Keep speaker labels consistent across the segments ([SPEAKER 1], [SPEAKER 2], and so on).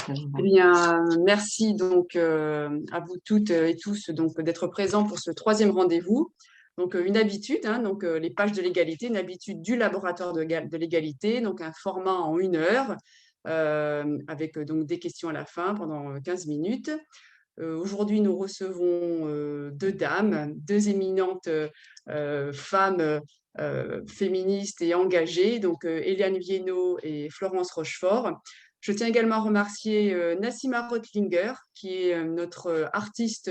[SPEAKER 1] ça vous va.
[SPEAKER 2] Eh bien, merci donc à vous toutes et tous donc d'être présents pour ce troisième rendez-vous. Donc, une habitude, hein, donc les pages de l'égalité, une habitude du laboratoire de l'égalité, donc un format en 1 heure avec donc des questions à la fin pendant 15 minutes. Aujourd'hui, nous recevons deux dames, deux éminentes femmes féministes et engagées, donc Eliane Viennot et Florence Rochefort. Je tiens également à remercier Nassima Rotlinger, qui est notre artiste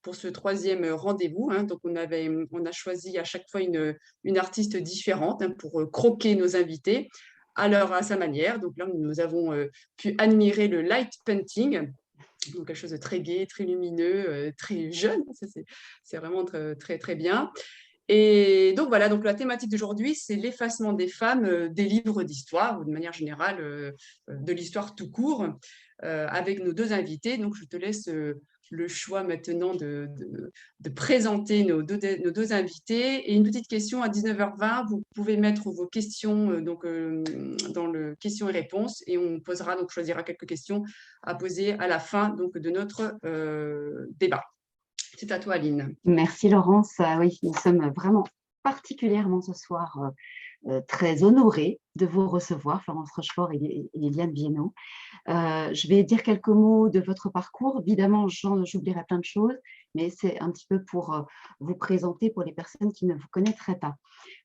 [SPEAKER 2] pour ce troisième rendez-vous, hein. Donc, on a choisi à chaque fois une artiste différente, hein, pour croquer nos invités à sa manière. Donc là, nous avons pu admirer le light painting, donc quelque chose de très gai, très lumineux, très jeune. C'est vraiment très, très, très bien. Et donc voilà, donc la thématique d'aujourd'hui, c'est l'effacement des femmes des livres d'histoire, ou de manière générale de l'histoire tout court, avec nos deux invités. Donc je te laisse le choix maintenant de présenter nos deux invités. Et une petite question à 19h20, vous pouvez mettre vos questions dans le questions et réponses, et on choisira quelques questions à poser à la fin donc, de notre débat. C'est à toi, Aline.
[SPEAKER 1] Merci Laurence. Oui, nous sommes vraiment particulièrement ce soir très honorés de vous recevoir, Florence Rochefort et Eliane Viennot. Je vais dire quelques mots de votre parcours. Évidemment, j'oublierai plein de choses, mais c'est un petit peu pour vous présenter pour les personnes qui ne vous connaîtraient pas.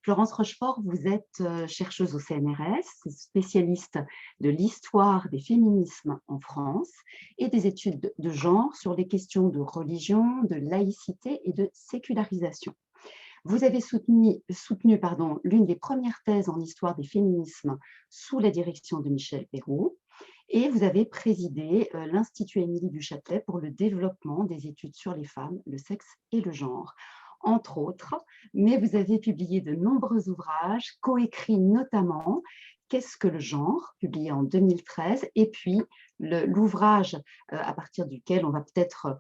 [SPEAKER 1] Florence Rochefort, vous êtes chercheuse au CNRS, spécialiste de l'histoire des féminismes en France et des études de genre sur les questions de religion, de laïcité et de sécularisation. Vous avez soutenu l'une des premières thèses en histoire des féminismes sous la direction de Michel Peyroux, et vous avez présidé l'Institut Émilie du Châtelet pour le développement des études sur les femmes, le sexe et le genre, entre autres. Mais vous avez publié de nombreux ouvrages, coécrits notamment Qu'est-ce que le genre, publié en 2013, et puis l'ouvrage à partir duquel on va peut-être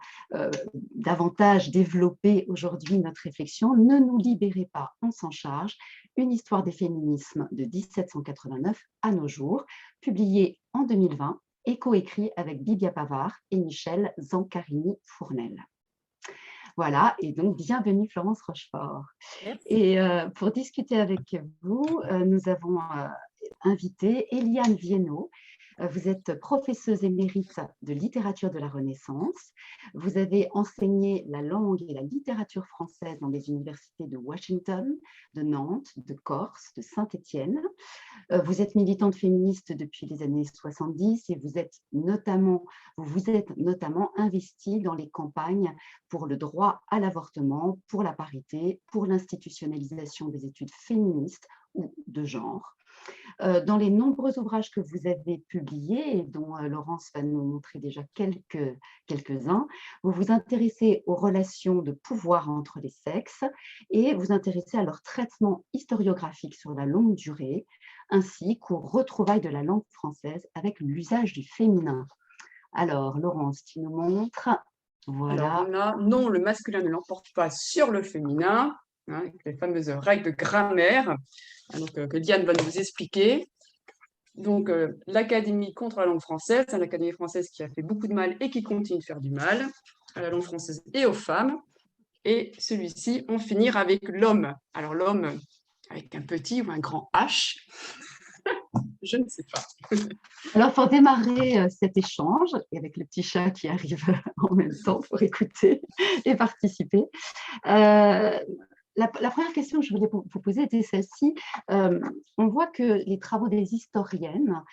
[SPEAKER 1] davantage développer aujourd'hui notre réflexion, Ne nous libérez pas, on s'en charge, une histoire des féminismes de 1789 à nos jours, publié en 2020 et coécrit avec Bibia Pavard et Michel Zancarini-Fournel. Voilà, et donc bienvenue Florence Rochefort.
[SPEAKER 2] Merci.
[SPEAKER 1] Et pour discuter avec vous, nous avons invité Eliane Viennot. Vous êtes professeuse émérite de littérature de la Renaissance. Vous avez enseigné la langue et la littérature française dans les universités de Washington, de Nantes, de Corse, de Saint-Étienne. Vous êtes militante féministe depuis les années 70 et vous vous êtes notamment investie dans les campagnes pour le droit à l'avortement, pour la parité, pour l'institutionnalisation des études féministes ou de genre. Dans les nombreux ouvrages que vous avez publiés, et dont Laurence va nous montrer déjà quelques-uns, vous vous intéressez aux relations de pouvoir entre les sexes et vous intéressez à leur traitement historiographique sur la longue durée, ainsi qu'aux retrouvailles de la langue française avec l'usage du féminin. Alors, Laurence, tu nous montres. Voilà.
[SPEAKER 2] Alors, on a non, le masculin ne l'emporte pas sur le féminin, hein, avec les fameuses règles de grammaire, hein, donc, que Diane va nous expliquer. Donc, l'Académie contre la langue française, c'est l'Académie française qui a fait beaucoup de mal et qui continue de faire du mal à la langue française et aux femmes. Et celui-ci, on finira avec l'homme. Alors, l'homme avec un petit ou un grand H, je ne sais pas.
[SPEAKER 1] Alors, pour démarrer cet échange, et avec le petit chat qui arrive en même temps pour écouter et participer, la première question que je voulais vous poser était celle-ci. On voit que les travaux des historiennes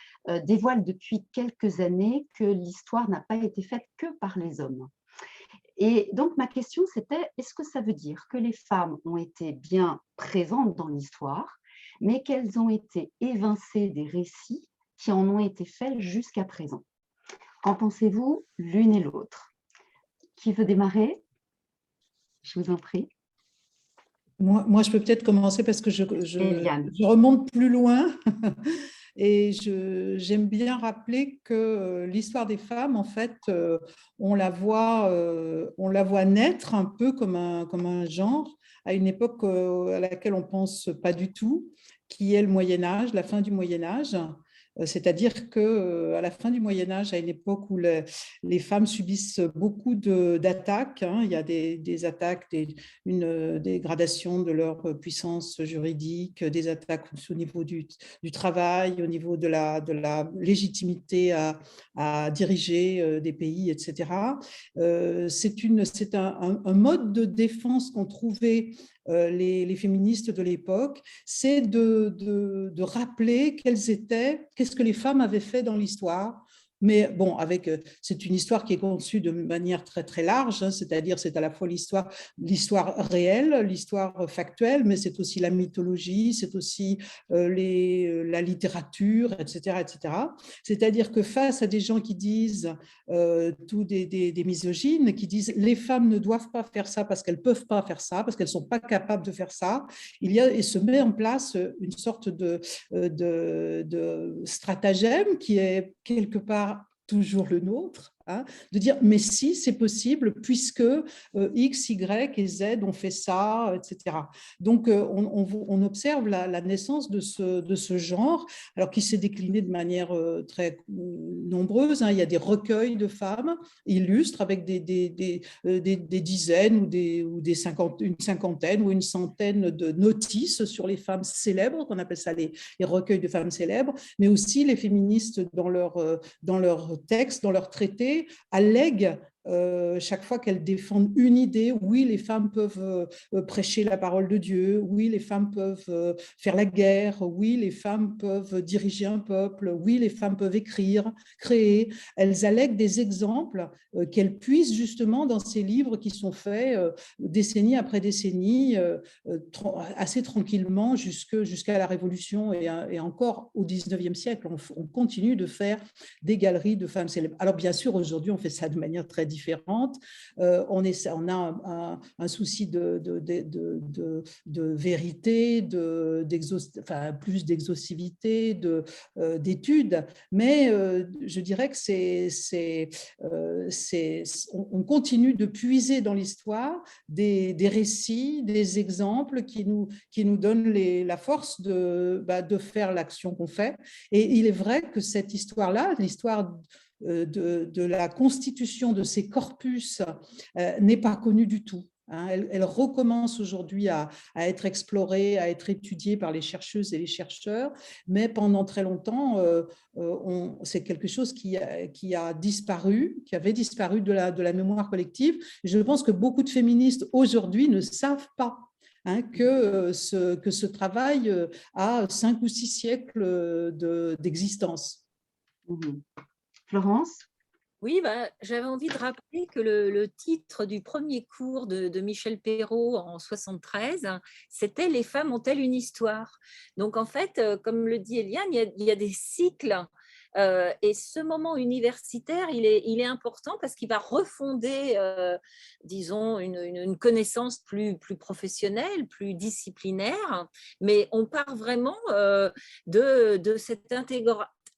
[SPEAKER 1] dévoilent depuis quelques années que l'histoire n'a pas été faite que par les hommes. Et donc, ma question, c'était, est-ce que ça veut dire que les femmes ont été bien présentes dans l'histoire, mais qu'elles ont été évincées des récits qui en ont été faits jusqu'à présent? Qu'en pensez-vous l'une et l'autre? Qui veut démarrer? Je vous en prie.
[SPEAKER 3] Moi, je peux peut-être commencer parce que je remonte plus loin et j'aime bien rappeler que l'histoire des femmes, en fait, on la voit naître un peu comme un genre à une époque à laquelle on ne pense pas du tout, qui est le Moyen-Âge, la fin du Moyen-Âge. C'est-à-dire qu'à la fin du Moyen-Âge, à une époque où les femmes subissent beaucoup d'attaques, hein, il y a des attaques, une dégradation de leur puissance juridique, des attaques au niveau du travail, au niveau de la légitimité à diriger des pays, etc. C'est un mode de défense qu'ont trouvé les féministes de l'époque, c'est de rappeler qu'est-ce que les femmes avaient fait dans l'histoire. Mais bon, c'est une histoire qui est conçue de manière très très large, hein, c'est-à-dire c'est à la fois l'histoire réelle, l'histoire factuelle, mais c'est aussi la mythologie, c'est aussi la littérature, etc., etc. C'est-à-dire que face à des gens qui disent tous des misogynes, qui disent les femmes ne doivent pas faire ça parce qu'elles peuvent pas faire ça, parce qu'elles sont pas capables de faire ça, et se met en place une sorte de stratagème qui est quelque part toujours le nôtre, hein, de dire mais si c'est possible puisque X, Y et Z ont fait ça, etc. Donc on observe la naissance de ce genre, alors qui s'est décliné de manière très nombreuse, hein. Il y a des recueils de femmes illustres avec des dizaines ou une cinquantaine ou une centaine de notices sur les femmes célèbres, qu'on appelle ça les recueils de femmes célèbres, mais aussi les féministes dans leurs textes, dans leurs traités, allèguent chaque fois qu'elles défendent une idée, oui, les femmes peuvent prêcher la parole de Dieu, oui, les femmes peuvent faire la guerre, oui, les femmes peuvent diriger un peuple, oui, les femmes peuvent écrire, créer. Elles allèguent des exemples qu'elles puisent justement dans ces livres qui sont faits décennie après décennie, assez tranquillement jusqu'à la Révolution et encore au 19e siècle. On continue de faire des galeries de femmes célèbres. Alors bien sûr, aujourd'hui, on fait ça de manière très différente. On a un souci de vérité, plus d'exhaustivité, d'études, mais je dirais que on continue de puiser dans l'histoire des récits, des exemples qui nous donnent la force de faire l'action qu'on fait. Et il est vrai que cette histoire-là, l'histoire de la constitution de ces corpus n'est pas connue du tout. Elle recommence aujourd'hui à être explorée, à être étudiée par les chercheuses et les chercheurs, mais pendant très longtemps, c'est quelque chose qui a disparu, qui avait disparu de la mémoire collective. Et je pense que beaucoup de féministes aujourd'hui ne savent pas que ce travail a 5 ou 6 siècles d'existence.
[SPEAKER 1] Florence ?
[SPEAKER 4] Oui, j'avais envie de rappeler que le titre du premier cours de Michel Perrault en 1973, c'était « Les femmes ont-elles une histoire ?» Donc, en fait, comme le dit Eliane, il y a des cycles. Et ce moment universitaire, il est important parce qu'il va refonder, disons, une connaissance plus professionnelle, plus disciplinaire. Mais on part vraiment de cette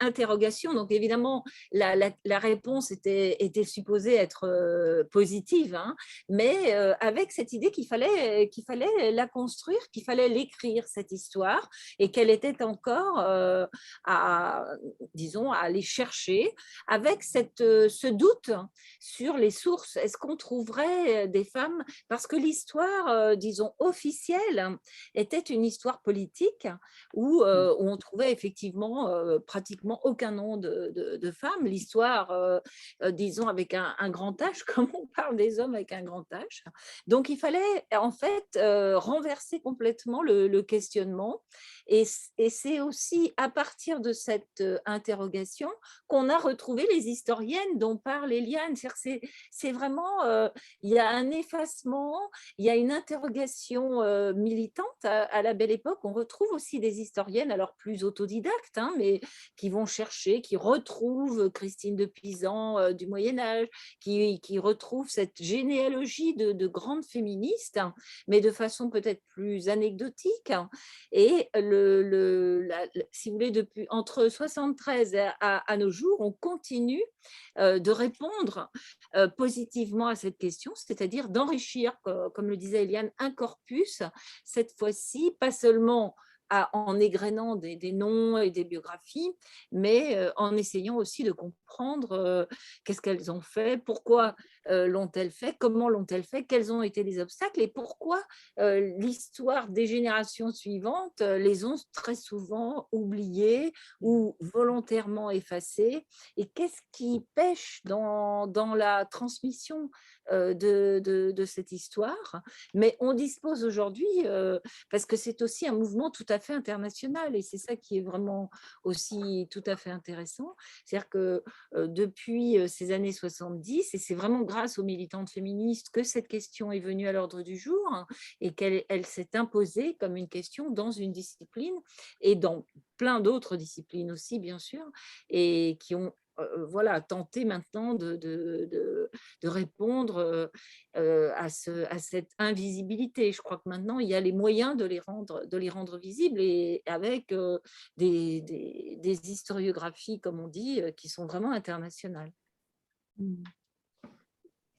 [SPEAKER 4] interrogation. Donc évidemment, la réponse était supposée être positive, hein, mais avec cette idée qu'il fallait la construire, qu'il fallait l'écrire, cette histoire, et qu'elle était encore disons, à aller chercher, avec ce doute sur les sources. Est-ce qu'on trouverait des femmes, parce que l'histoire, disons, officielle, était une histoire politique où on trouvait effectivement pratiquement aucun nom de femmes. L'histoire, disons, avec un grand H, comme on parle des hommes avec un grand H. Donc, il fallait en fait renverser complètement le questionnement. Et c'est aussi à partir de cette interrogation qu'on a retrouvé les historiennes dont parle Eliane. C'est vraiment, il y a un effacement, il y a une interrogation militante à la Belle Époque. On retrouve aussi des historiennes, alors plus autodidactes, hein, mais qui vont chercher, qui retrouvent Christine de Pisan du Moyen-Âge, qui retrouvent cette généalogie de grandes féministes, hein, mais de façon peut-être plus anecdotique. Et si vous voulez, depuis entre 73 à nos jours, on continue de répondre positivement à cette question, c'est-à-dire d'enrichir, comme le disait Eliane, un corpus, cette fois-ci, pas seulement en égrénant des noms et des biographies, mais en essayant aussi de comprendre qu'est-ce qu'elles ont fait, pourquoi l'ont-elles fait, comment l'ont-elles fait, quels ont été les obstacles et pourquoi l'histoire des générations suivantes les ont très souvent oubliées ou volontairement effacées, et qu'est-ce qui pêche dans la transmission de cette histoire. Mais on dispose aujourd'hui, parce que c'est aussi un mouvement tout à fait international, et c'est ça qui est vraiment aussi tout à fait intéressant, c'est-à-dire que depuis ces années 70, et c'est vraiment grâce aux militantes féministes que cette question est venue à l'ordre du jour, hein, et qu'elle s'est imposée comme une question dans une discipline et dans plein d'autres disciplines aussi, bien sûr, et qui ont voilà, tenter maintenant de répondre à cette invisibilité. Je crois que maintenant, il y a les moyens de les rendre visibles, et avec des historiographies, comme on dit, qui sont vraiment internationales.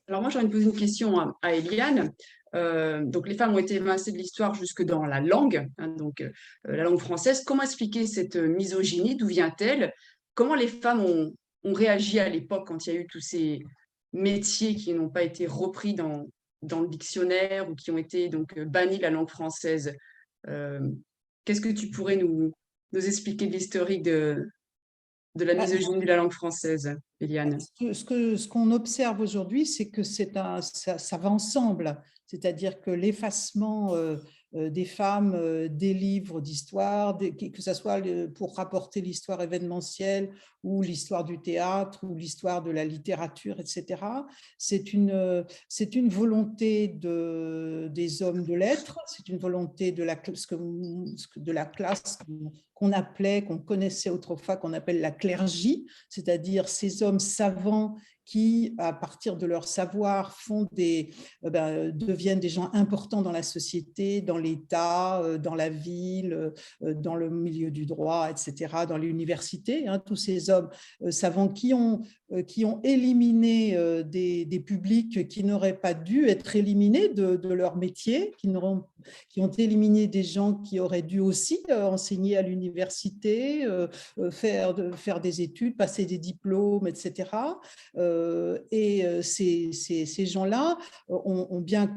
[SPEAKER 2] Alors moi, j'ai envie de poser une question à Eliane. Donc les femmes ont été évincées de l'histoire jusque dans la langue, hein, donc la langue française. Comment expliquer cette misogynie? D'où vient-elle? Comment les femmes ont réagi à l'époque quand il y a eu tous ces métiers qui n'ont pas été repris dans le dictionnaire ou qui ont été donc bannis de la langue française? Euh, Qu'est-ce que tu pourrais nous expliquer de l'historique de la misogynie de la langue française, Eliane?
[SPEAKER 3] Ce qu'on observe aujourd'hui, c'est que ça va ensemble. C'est-à-dire que l'effacement des femmes des livres d'histoire, que ce soit pour rapporter l'histoire événementielle ou l'histoire du théâtre ou l'histoire de la littérature, etc., c'est une volonté des hommes de lettres, c'est une volonté de la classe qu'on connaissait autrefois, qu'on appelle la clergie, c'est-à-dire ces hommes savants qui, à partir de leur savoir, deviennent des gens importants dans la société, dans l'État, dans la ville, dans le milieu du droit, etc., dans l'université. Hein, tous ces hommes savants qui ont éliminé des publics qui n'auraient pas dû être éliminés de leur métier, qui ont éliminé des gens qui auraient dû aussi enseigner à l'université, faire des études, passer des diplômes, etc. Ces gens-là ont bien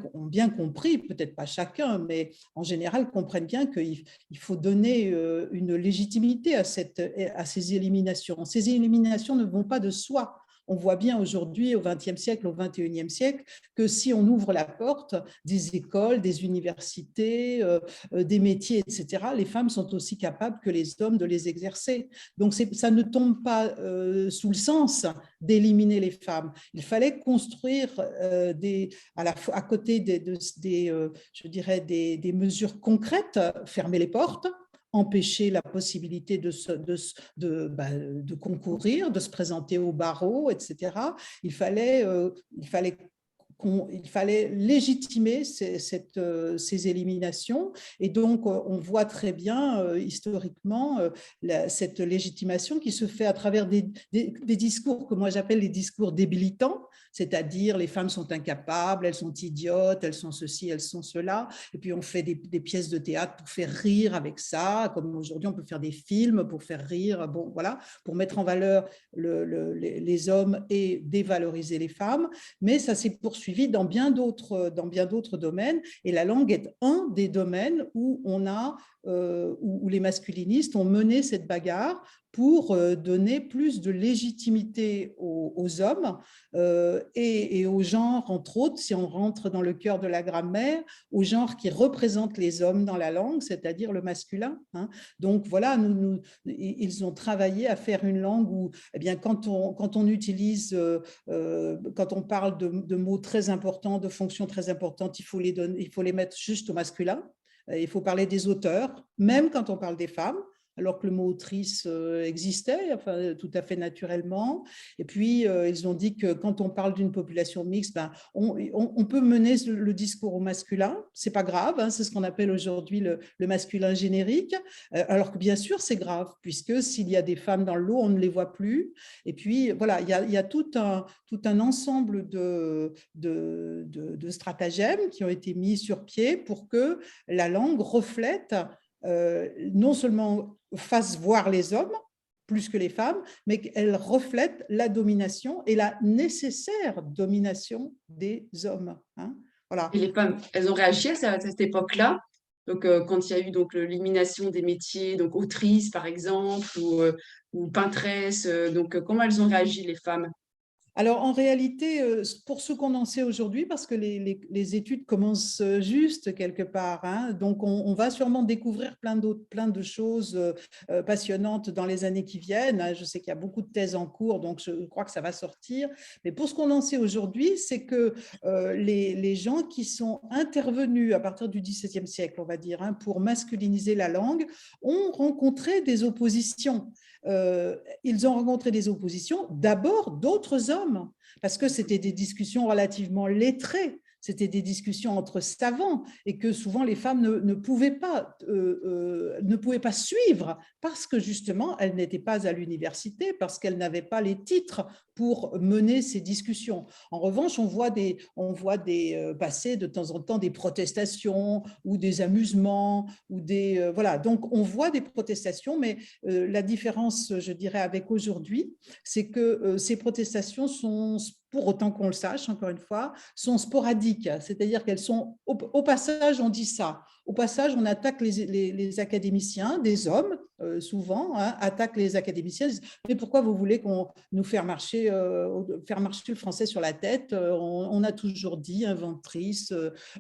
[SPEAKER 3] compris, peut-être pas chacun, mais en général comprennent bien qu'il faut donner une légitimité à ces éliminations. Ces éliminations ne vont pas de soi. On voit bien aujourd'hui, au XXe siècle, au XXIe siècle, que si on ouvre la porte des écoles, des universités, des métiers, etc., les femmes sont aussi capables que les hommes de les exercer. Donc, ça ne tombe pas sous le sens d'éliminer les femmes. Il fallait construire à côté des mesures concrètes, fermer les portes, empêcher la possibilité de concourir, de se présenter au barreau, etc. Il fallait légitimer ces éliminations. Et donc, on voit très bien, historiquement, cette légitimation qui se fait à travers des discours que moi j'appelle les discours débilitants, c'est-à-dire les femmes sont incapables, elles sont idiotes, elles sont ceci, elles sont cela. Et puis, on fait des pièces de théâtre pour faire rire avec ça, comme aujourd'hui, on peut faire des films pour faire rire, bon, voilà, pour mettre en valeur les hommes et dévaloriser les femmes. Mais ça s'est poursuivi dans bien d'autres domaines, et la langue est un des domaines où où les masculinistes ont mené cette bagarre pour donner plus de légitimité aux hommes et aux genres, entre autres, si on rentre dans le cœur de la grammaire, aux genres qui représentent les hommes dans la langue, c'est-à-dire le masculin. Hein. Donc voilà, ils ont travaillé à faire une langue où, eh bien, quand on utilise, quand on parle de mots très importants, de fonctions très importantes, il faut les mettre juste au masculin. Il faut parler des auteurs, même quand on parle des femmes, alors que le mot autrice existait, enfin, tout à fait naturellement. Et puis, ils ont dit que quand on parle d'une population mixte, on peut mener le discours au masculin, c'est pas grave, hein, c'est ce qu'on appelle aujourd'hui le masculin générique, alors que bien sûr, c'est grave, puisque s'il y a des femmes dans le lot, on ne les voit plus. Et puis, voilà, il y a tout un ensemble de stratagèmes qui ont été mis sur pied pour que la langue reflète non seulement fasse voir les hommes, plus que les femmes, mais qu'elle reflète la domination et la nécessaire domination des hommes. Hein. Voilà.
[SPEAKER 2] Et les femmes, elles ont réagi à cette époque-là. Donc, quand il y a eu donc l'élimination des métiers, donc autrice par exemple, ou peintresse, donc comment elles ont réagi les femmes?
[SPEAKER 3] Alors, en réalité, pour ce qu'on en sait aujourd'hui, parce que les études commencent juste quelque part, hein, donc on va sûrement découvrir plein de choses passionnantes dans les années qui viennent. Je sais qu'il y a beaucoup de thèses en cours, donc je crois que ça va sortir. Mais pour ce qu'on en sait aujourd'hui, c'est que les gens qui sont intervenus à partir du XVIIe siècle, on va dire, hein, pour masculiniser la langue, ont rencontré des oppositions. Ils ont rencontré des oppositions, d'abord d'autres hommes, parce que c'était des discussions relativement lettrées, c'était des discussions entre savants et que souvent les femmes ne pouvaient pas suivre parce que justement elles n'étaient pas à l'université, parce qu'elles n'avaient pas les titres pour mener ces discussions. En revanche, on voit passer de temps en temps des protestations ou des amusements ou voilà. Donc on voit des protestations, mais la différence, je dirais, avec aujourd'hui, c'est que ces protestations sont, pour autant qu'on le sache, encore une fois, sont sporadiques, c'est-à-dire qu'elles sont, au passage, on dit ça, au passage, on attaque les académiciens, des hommes, souvent, hein, attaquent les académiciens, disent, mais pourquoi vous voulez qu'on nous faire marcher le français sur la tête, on a toujours dit inventrice,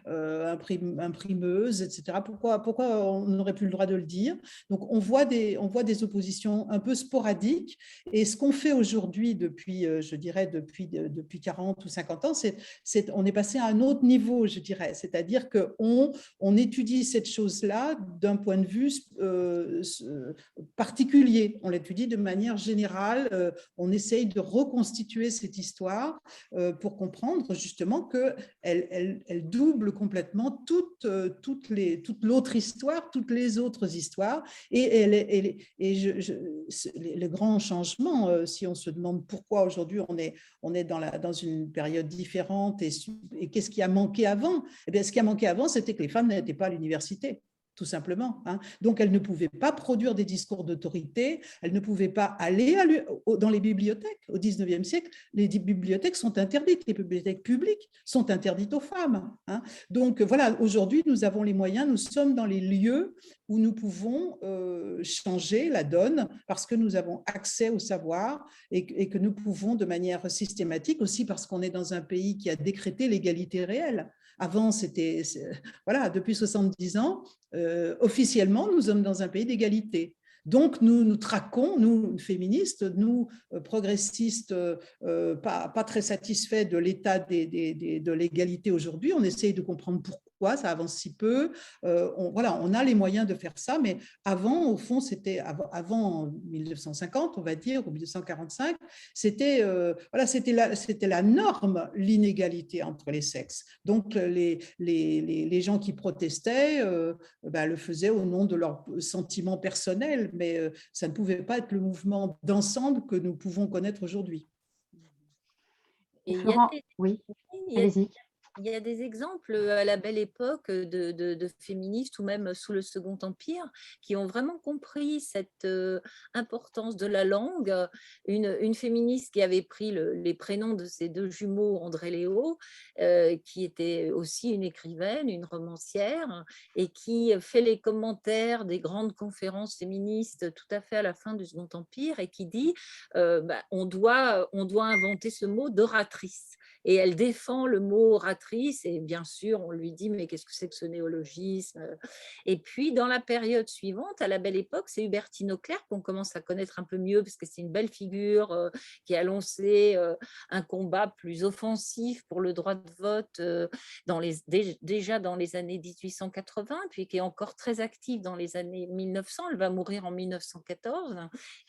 [SPEAKER 3] imprimeuse, etc. Pourquoi on n'aurait plus le droit de le dire? Donc, on voit des oppositions un peu sporadiques, et ce qu'on fait aujourd'hui, je dirais, depuis 40 ou 50 ans, on est passé à un autre niveau, je dirais, c'est-à-dire qu'on étudie cette chose-là d'un point de vue particulier, on l'étudie de manière générale, on essaye de reconstituer cette histoire pour comprendre justement qu'elle double complètement toute l'autre histoire, toutes les autres histoires, et le grand changement, si on se demande pourquoi aujourd'hui on est dans une période différente et qu'est-ce qui a manqué avant? Eh bien, ce qui a manqué avant, c'était que les femmes n'étaient pas à l'université, tout simplement. Hein. Donc, elles ne pouvaient pas produire des discours d'autorité, elles ne pouvaient pas aller dans les bibliothèques. Au 19e siècle, les bibliothèques sont interdites, les bibliothèques publiques sont interdites aux femmes. Hein. Donc, voilà, aujourd'hui, nous avons les moyens, nous sommes dans les lieux où nous pouvons changer la donne parce que nous avons accès au savoir et que nous pouvons de manière systématique, aussi parce qu'on est dans un pays qui a décrété l'égalité réelle. Avant, voilà, depuis 70 ans, officiellement, nous sommes dans un pays d'égalité. Donc, nous traquons, nous féministes, nous progressistes, pas très satisfaits de l'état de l'égalité aujourd'hui. On essaye de comprendre pourquoi ça avance si peu. On a les moyens de faire ça, mais avant, au fond, c'était avant 1950, on va dire, ou 1945, c'était la norme, l'inégalité entre les sexes. Donc, les gens qui protestaient le faisaient au nom de leurs sentiments personnels, mais ça ne pouvait pas être le mouvement d'ensemble que nous pouvons connaître aujourd'hui.
[SPEAKER 1] Florent, oui, allez-y.
[SPEAKER 4] Il y a des exemples à la belle époque de féministes ou même sous le Second Empire qui ont vraiment compris cette importance de la langue. Une féministe qui avait pris les prénoms de ses deux jumeaux, André Léo, qui était aussi une écrivaine, une romancière, et qui fait les commentaires des grandes conférences féministes tout à fait à la fin du Second Empire et qui dit on doit inventer ce mot d'oratrice. Et elle défend le mot oratrice, et bien sûr, on lui dit, mais qu'est-ce que c'est que ce néologisme? Et puis, dans la période suivante, à la belle époque, c'est Hubertine Auclert qu'on commence à connaître un peu mieux, parce que c'est une belle figure qui a lancé un combat plus offensif pour le droit de vote déjà dans les années 1880, puis qui est encore très active dans les années 1900. Elle va mourir en 1914.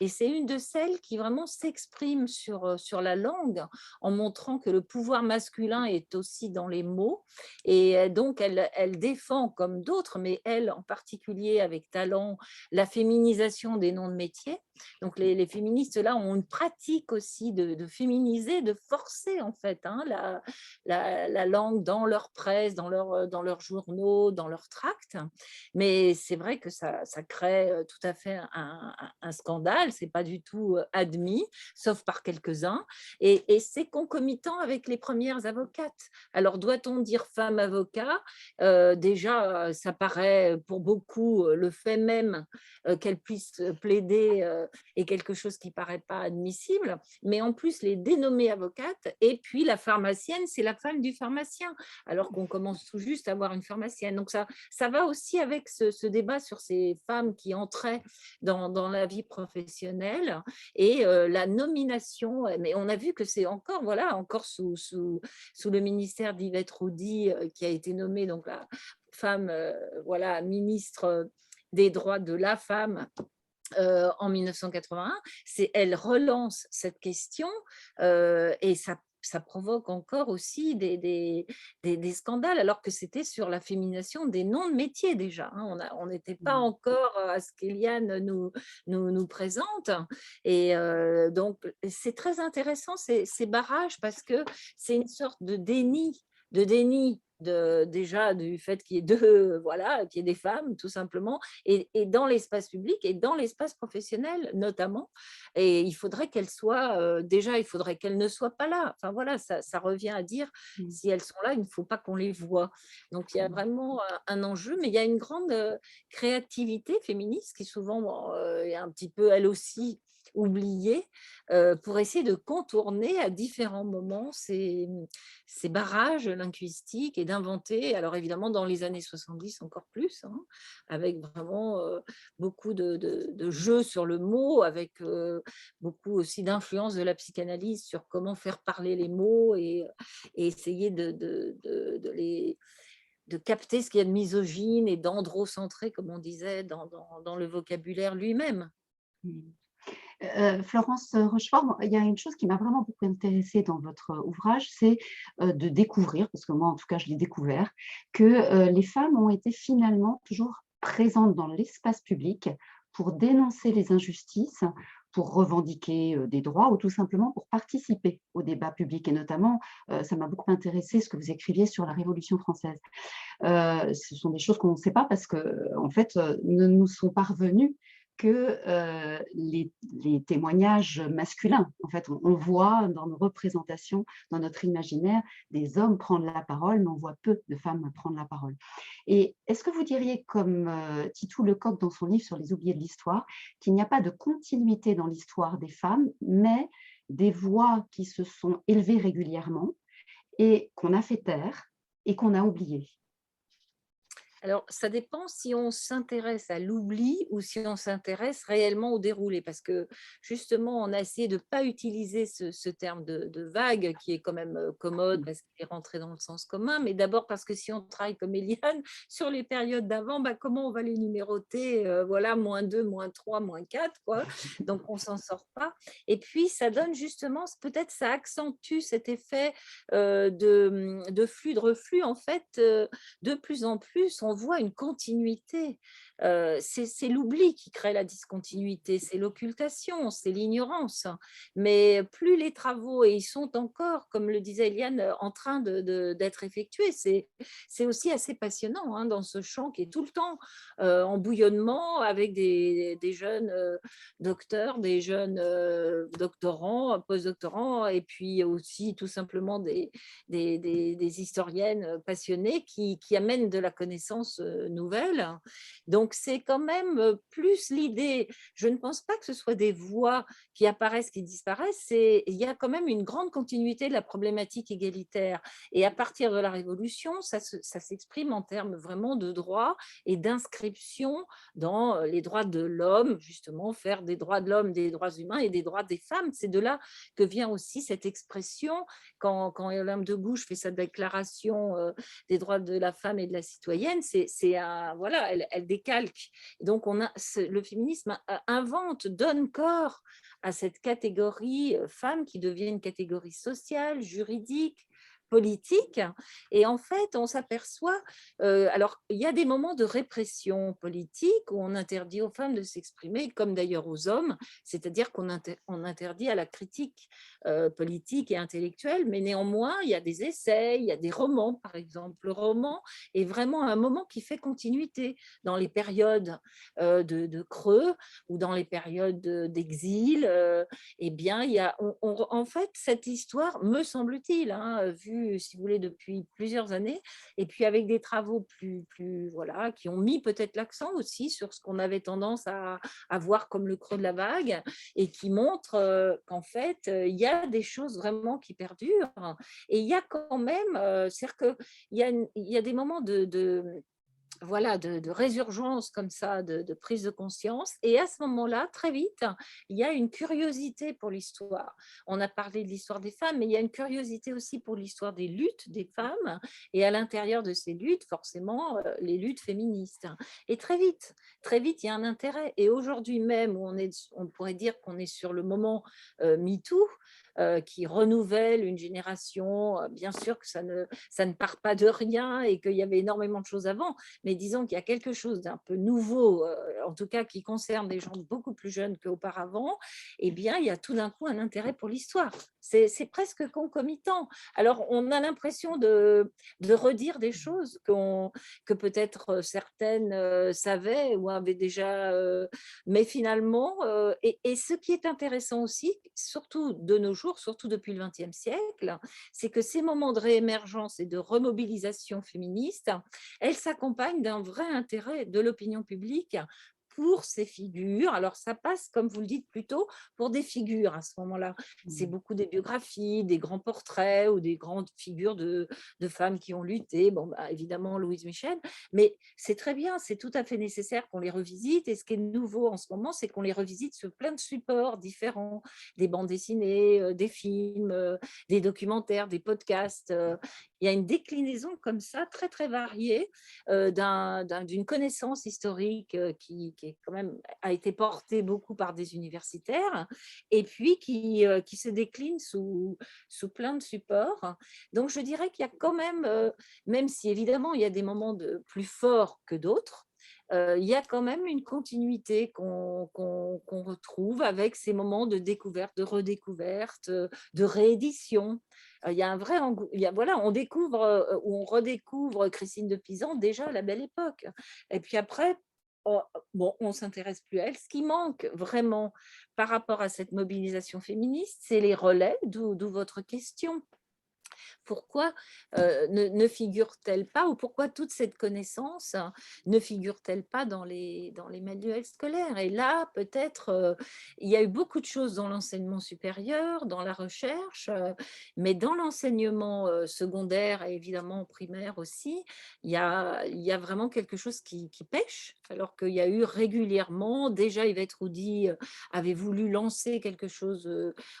[SPEAKER 4] Et c'est une de celles qui vraiment s'exprime sur la langue, en montrant que le pouvoir masculin est aussi dans les mots, et donc elle défend comme d'autres, mais elle en particulier avec talent, la féminisation des noms de métiers. Donc les féministes là ont une pratique aussi de féminiser, de forcer en fait la langue dans leur presse, dans leurs journaux, dans leurs tracts. Mais c'est vrai que ça crée tout à fait un scandale, c'est pas du tout admis, sauf par quelques-uns. Et c'est concomitant avec les premières avocates. Alors, doit-on dire femme avocat? Déjà, ça paraît pour beaucoup le fait même qu'elle puisse plaider est quelque chose qui paraît pas admissible. Mais en plus, les dénommer avocates, et puis la pharmacienne, c'est la femme du pharmacien, alors qu'on commence tout juste à avoir une pharmacienne. Donc, ça va aussi avec ce débat sur ces femmes qui entraient dans la vie professionnelle et la nomination. Mais on a vu que c'est encore, voilà, encore sous le ministère d'Yvette Roudy, qui a été nommée donc la femme, voilà, ministre des droits de la femme en 1981. Elle relance cette question et ça provoque encore aussi des scandales, alors que c'était sur la féminisation des noms de métiers déjà. On n'était pas encore à ce qu'Eliane nous présente. Et donc, c'est très intéressant ces barrages, parce que c'est une sorte de déni déjà du fait qu'il y ait qu'il y ait des femmes tout simplement, et dans l'espace public et dans l'espace professionnel notamment. Et il faudrait qu'elles soient, déjà, il faudrait qu'elles ne soient pas là. Enfin voilà, ça revient à dire, si elles sont là, il ne faut pas qu'on les voit. Donc il y a vraiment un enjeu, mais il y a une grande créativité féministe qui souvent est un petit peu elle aussi oubliée, pour essayer de contourner à différents moments ces barrages linguistiques et d'inventer, alors évidemment dans les années 70 encore plus, avec vraiment beaucoup de jeux sur le mot, avec beaucoup aussi d'influence de la psychanalyse sur comment faire parler les mots et essayer de capter ce qu'il y a de misogyne et d'androcentré, comme on disait, dans le vocabulaire lui-même.
[SPEAKER 1] Florence Rochefort, il y a une chose qui m'a vraiment beaucoup intéressée dans votre ouvrage, c'est de découvrir, parce que moi en tout cas je l'ai découvert, que les femmes ont été finalement toujours présentes dans l'espace public pour dénoncer les injustices, pour revendiquer des droits ou tout simplement pour participer au débat public. Et notamment, ça m'a beaucoup intéressé ce que vous écriviez sur la Révolution française. Ce sont des choses qu'on ne sait pas parce que, en fait, ne nous sont parvenues que les témoignages masculins. En fait, on voit dans nos représentations, dans notre imaginaire, des hommes prendre la parole, mais on voit peu de femmes prendre la parole. Et est-ce que vous diriez, comme Titou Lecoq dans son livre sur les oubliés de l'histoire, qu'il n'y a pas de continuité dans l'histoire des femmes, mais des voix qui se sont élevées régulièrement et qu'on a fait taire et qu'on a oubliées?
[SPEAKER 4] Alors, ça dépend si on s'intéresse à l'oubli ou si on s'intéresse réellement au déroulé, parce que justement, on a essayé de ne pas utiliser ce terme de vague qui est quand même commode parce qu'il est rentré dans le sens commun, mais d'abord parce que si on travaille comme Eliane sur les périodes d'avant, comment on va les numéroter? Voilà, -2, -3, -4, quoi. Donc, on ne s'en sort pas. Et puis, ça donne justement, peut-être ça accentue cet effet de flux, de reflux. En fait, de plus en plus, on voit une continuité. C'est l'oubli qui crée la discontinuité, c'est l'occultation, c'est l'ignorance. Mais plus les travaux, et ils sont encore, comme le disait Eliane, en train d'être effectués, c'est aussi assez passionnant dans ce champ qui est tout le temps en bouillonnement, avec des jeunes docteurs, des jeunes doctorants, postdoctorants, et puis aussi tout simplement des historiennes passionnées qui amènent de la connaissance nouvelle. Donc, c'est quand même plus l'idée, je ne pense pas que ce soit des voix qui apparaissent, qui disparaissent, il y a quand même une grande continuité de la problématique égalitaire. Et à partir de la Révolution, ça s'exprime en termes vraiment de droits et d'inscription dans les droits de l'homme, justement, faire des droits de l'homme des droits humains et des droits des femmes. C'est de là que vient aussi cette expression quand Olympe de Gouges fait sa déclaration des droits de la femme et de la citoyenne, voilà, elle décalque. Donc, le féminisme invente, donne corps à cette catégorie femme qui devient une catégorie sociale, juridique, politique. Et en fait, on s'aperçoit, alors il y a des moments de répression politique où on interdit aux femmes de s'exprimer, comme d'ailleurs aux hommes, c'est-à-dire qu'on interdit à la critique politique et intellectuelle, mais néanmoins, il y a des essais, il y a des romans, par exemple. Le roman est vraiment un moment qui fait continuité dans les périodes de creux ou dans les périodes d'exil. Eh bien, il y a, en fait, cette histoire, me semble-t-il, hein, vue, si vous voulez, depuis plusieurs années, et puis avec des travaux voilà, qui ont mis peut-être l'accent aussi sur ce qu'on avait tendance à voir comme le creux de la vague, et qui montrent qu'en fait, il y a des choses vraiment qui perdurent. Et il y a quand même, c'est-à-dire qu'il y a des moments voilà, de résurgence comme ça, de prise de conscience. Et à ce moment-là, très vite, il y a une curiosité pour l'histoire. On a parlé de l'histoire des femmes, mais il y a une curiosité aussi pour l'histoire des luttes des femmes. Et à l'intérieur de ces luttes, forcément, les luttes féministes. Et très vite, il y a un intérêt. Et aujourd'hui même, où on pourrait dire qu'on est sur le moment MeToo, qui renouvelle une génération. Bien sûr que ça ne part pas de rien et qu'il y avait énormément de choses avant, mais disons qu'il y a quelque chose d'un peu nouveau, en tout cas qui concerne des gens beaucoup plus jeunes qu'auparavant. Eh bien, il y a tout d'un coup un intérêt pour l'histoire. C'est presque concomitant. Alors, on a l'impression de redire des choses que peut-être certaines savaient ou avaient déjà, mais finalement, et ce qui est intéressant aussi, surtout de nos jours, surtout depuis le XXe siècle, c'est que ces moments de réémergence et de remobilisation féministe, elles s'accompagnent d'un vrai intérêt de l'opinion publique pour ces figures. Alors, ça passe, comme vous le dites plus tôt, pour des figures à ce moment-là. C'est beaucoup des biographies, des grands portraits ou des grandes figures de femmes qui ont lutté. Bon, bah, évidemment, Louise Michel, mais c'est très bien, c'est tout à fait nécessaire qu'on les revisite. Et ce qui est nouveau en ce moment, c'est qu'on les revisite sur plein de supports différents, des bandes dessinées, des films, des documentaires, des podcasts. Il y a une déclinaison comme ça, très, très variée, d'une connaissance historique qui est quand même, a été portée beaucoup par des universitaires, et puis qui se décline sous plein de supports. Donc, je dirais qu'il y a quand même si évidemment il y a des moments plus forts que d'autres, il y a quand même une continuité qu'on retrouve avec ces moments de découverte, de redécouverte, de réédition. Il y a un vrai voilà, on découvre ou on redécouvre Christine de Pisan déjà à la Belle Époque. Et puis après, bon, on ne s'intéresse plus à elle. Ce qui manque vraiment par rapport à cette mobilisation féministe, c'est les relais, d'où votre question. Pourquoi ne figure-t-elle pas, ou pourquoi toute cette connaissance ne figure-t-elle pas dans les manuels scolaires? Et là, peut-être, il y a eu beaucoup de choses dans l'enseignement supérieur, dans la recherche, mais dans l'enseignement secondaire et évidemment primaire aussi, il y a vraiment quelque chose qui pêche, alors qu'il y a eu régulièrement, déjà Yvette Roudy avait voulu lancer quelque chose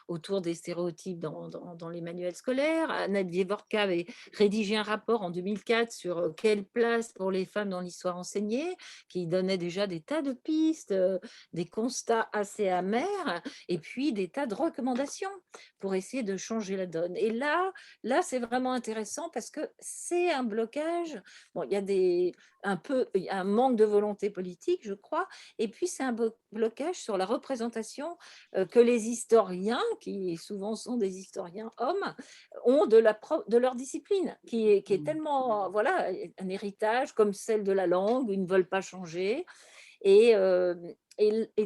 [SPEAKER 4] autour des stéréotypes dans les manuels scolaires. Annette Vievorka avait rédigé un rapport en 2004 sur quelle place pour les femmes dans l'histoire enseignée, qui donnait déjà des tas de pistes, des constats assez amers, et puis des tas de recommandations pour essayer de changer la donne. Et là c'est vraiment intéressant parce que c'est un blocage. Bon, il y a un manque de volonté politique, je crois, et puis c'est un blocage sur la représentation que les historiens, qui souvent sont des historiens hommes, ont de leur discipline, qui est tellement, voilà, un héritage comme celle de la langue, ils ne veulent pas changer. Et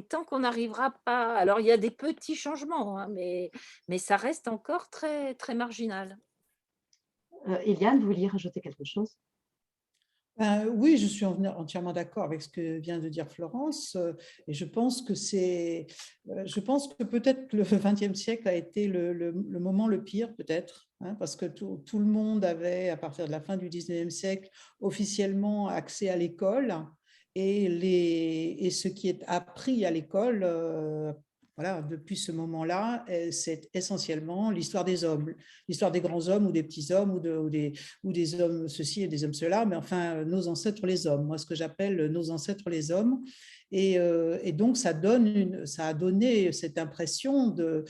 [SPEAKER 4] tant qu'on n'arrivera pas… Alors, il y a des petits changements, hein, mais ça reste encore très, très marginal.
[SPEAKER 1] Eliane, vous vouliez rajouter quelque chose?
[SPEAKER 3] Oui, je suis entièrement d'accord avec ce que vient de dire Florence, et je pense que peut-être le XXe siècle a été le moment le pire, peut-être, hein, parce que tout le monde avait, à partir de la fin du XIXe siècle, officiellement accès à l'école, et ce qui est appris à l'école, voilà, depuis ce moment-là, c'est essentiellement l'histoire des hommes, l'histoire des grands hommes ou des petits hommes ou des hommes ceci et des hommes cela, mais enfin, nos ancêtres les hommes, moi ce que j'appelle nos ancêtres les hommes. Et donc, ça a donné cette impression de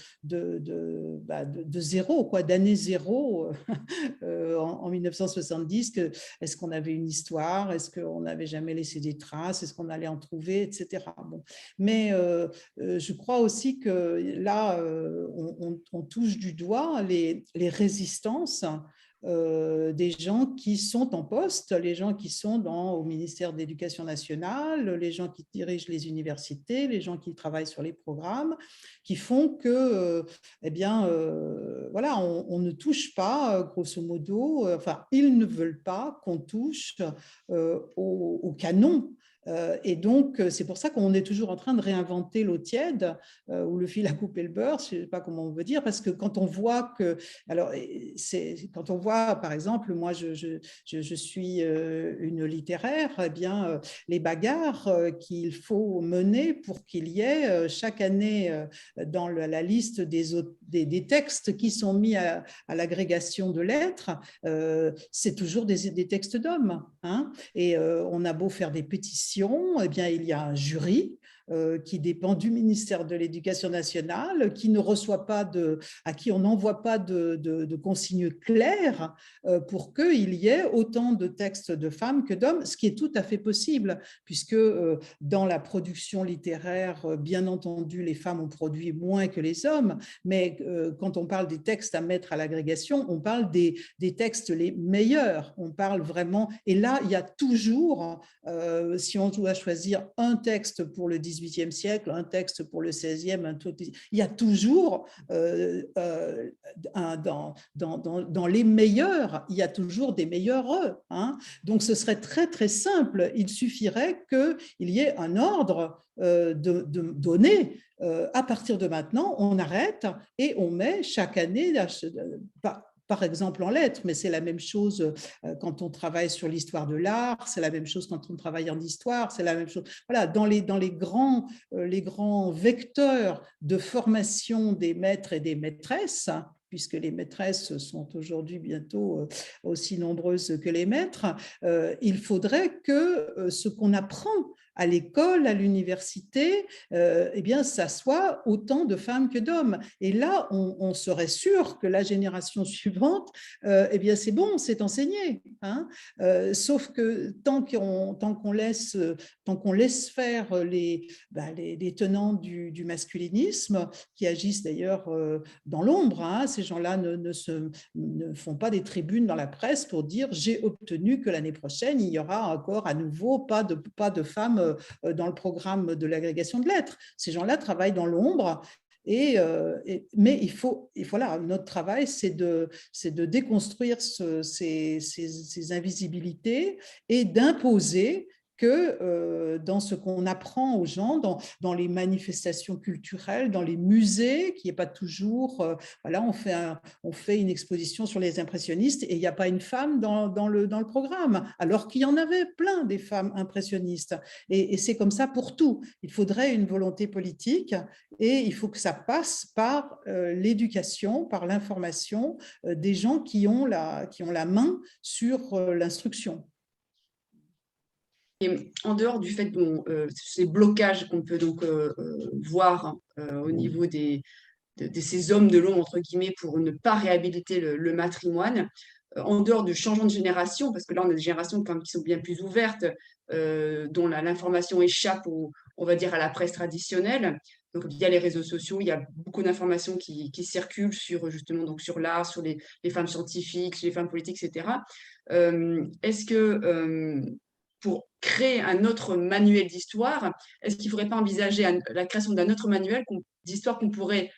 [SPEAKER 3] zéro, quoi, d'année zéro en 1970. Est-ce qu'on avait une histoire? Est-ce qu'on n'avait jamais laissé des traces? Est-ce qu'on allait en trouver, etc. Bon. Mais je crois aussi que là, on touche du doigt les résistances des gens qui sont en poste, les gens qui sont au ministère de l'Éducation nationale, les gens qui dirigent les universités, les gens qui travaillent sur les programmes, qui font que, voilà, on ne touche pas, grosso modo, enfin, ils ne veulent pas qu'on touche au canon. Et donc, c'est pour ça qu'on est toujours en train de réinventer l'eau tiède ou le fil à couper le beurre, je ne sais pas comment on veut dire, parce que quand on voit que, alors, quand on voit, par exemple, moi, je suis une littéraire, eh bien, les bagarres qu'il faut mener pour qu'il y ait chaque année dans la liste des textes qui sont mis à l'agrégation de lettres, c'est toujours des textes d'hommes, hein, et on a beau faire des pétitions, eh bien, il y a un jury qui dépend du ministère de l'Éducation nationale, qui ne reçoit pas à qui on n'envoie pas de consignes claires pour qu'il y ait autant de textes de femmes que d'hommes, ce qui est tout à fait possible, puisque dans la production littéraire, bien entendu, les femmes ont produit moins que les hommes, mais quand on parle des textes à mettre à l'agrégation, on parle des textes les meilleurs, on parle vraiment, et là, il y a toujours, si on doit choisir un texte pour le XVIIIe siècle, un texte pour le XVIe, il y a toujours, dans les meilleurs, il y a toujours des meilleurs, hein. Donc, ce serait très, très simple. Il suffirait qu'il y ait un ordre donné. À partir de maintenant, on arrête et on met chaque année, par exemple en lettres, mais c'est la même chose quand on travaille sur l'histoire de l'art, c'est la même chose quand on travaille en histoire, c'est la même chose. Voilà, dans les grands vecteurs de formation des maîtres et des maîtresses, puisque les maîtresses sont aujourd'hui bientôt aussi nombreuses que les maîtres, il faudrait que ce qu'on apprend à l'école, à l'université, eh bien, ça soit autant de femmes que d'hommes. Et là, on serait sûr que la génération suivante, eh bien, c'est bon, c'est enseigné, hein. Sauf que tant qu'on laisse faire les tenants du masculinisme, qui agissent d'ailleurs dans l'ombre, hein, ces gens-là ne font pas des tribunes dans la presse pour dire « j'ai obtenu que l'année prochaine, il y aura encore à nouveau pas de femmes dans le programme de l'agrégation de lettres ». Ces gens-là travaillent dans l'ombre. Mais voilà, notre travail, c'est de déconstruire ces invisibilités et d'imposer que dans ce qu'on apprend aux gens, dans les manifestations culturelles, dans les musées, qui n'est pas toujours… voilà, on fait une exposition sur les impressionnistes et il n'y a pas une femme dans le programme, alors qu'il y en avait plein des femmes impressionnistes. Et c'est comme ça pour tout. Il faudrait une volonté politique et il faut que ça passe par l'éducation, par l'information des gens qui ont la main sur l'instruction.
[SPEAKER 2] Et en dehors du fait de ces blocages qu'on peut donc voir au niveau de ces hommes de l'ombre, entre guillemets, pour ne pas réhabiliter le matrimoine, en dehors du changement de génération, parce que là, on a des générations quand même qui sont bien plus ouvertes, dont l'information échappe, on va dire, à la presse traditionnelle. Donc, via les réseaux sociaux, il y a beaucoup d'informations qui circulent justement donc sur l'art, sur les femmes scientifiques, sur les femmes politiques, etc. Est-ce que… pour créer un autre manuel d'histoire, est-ce qu'il ne faudrait pas envisager la création d'un autre manuel d'histoire qu'on pourrait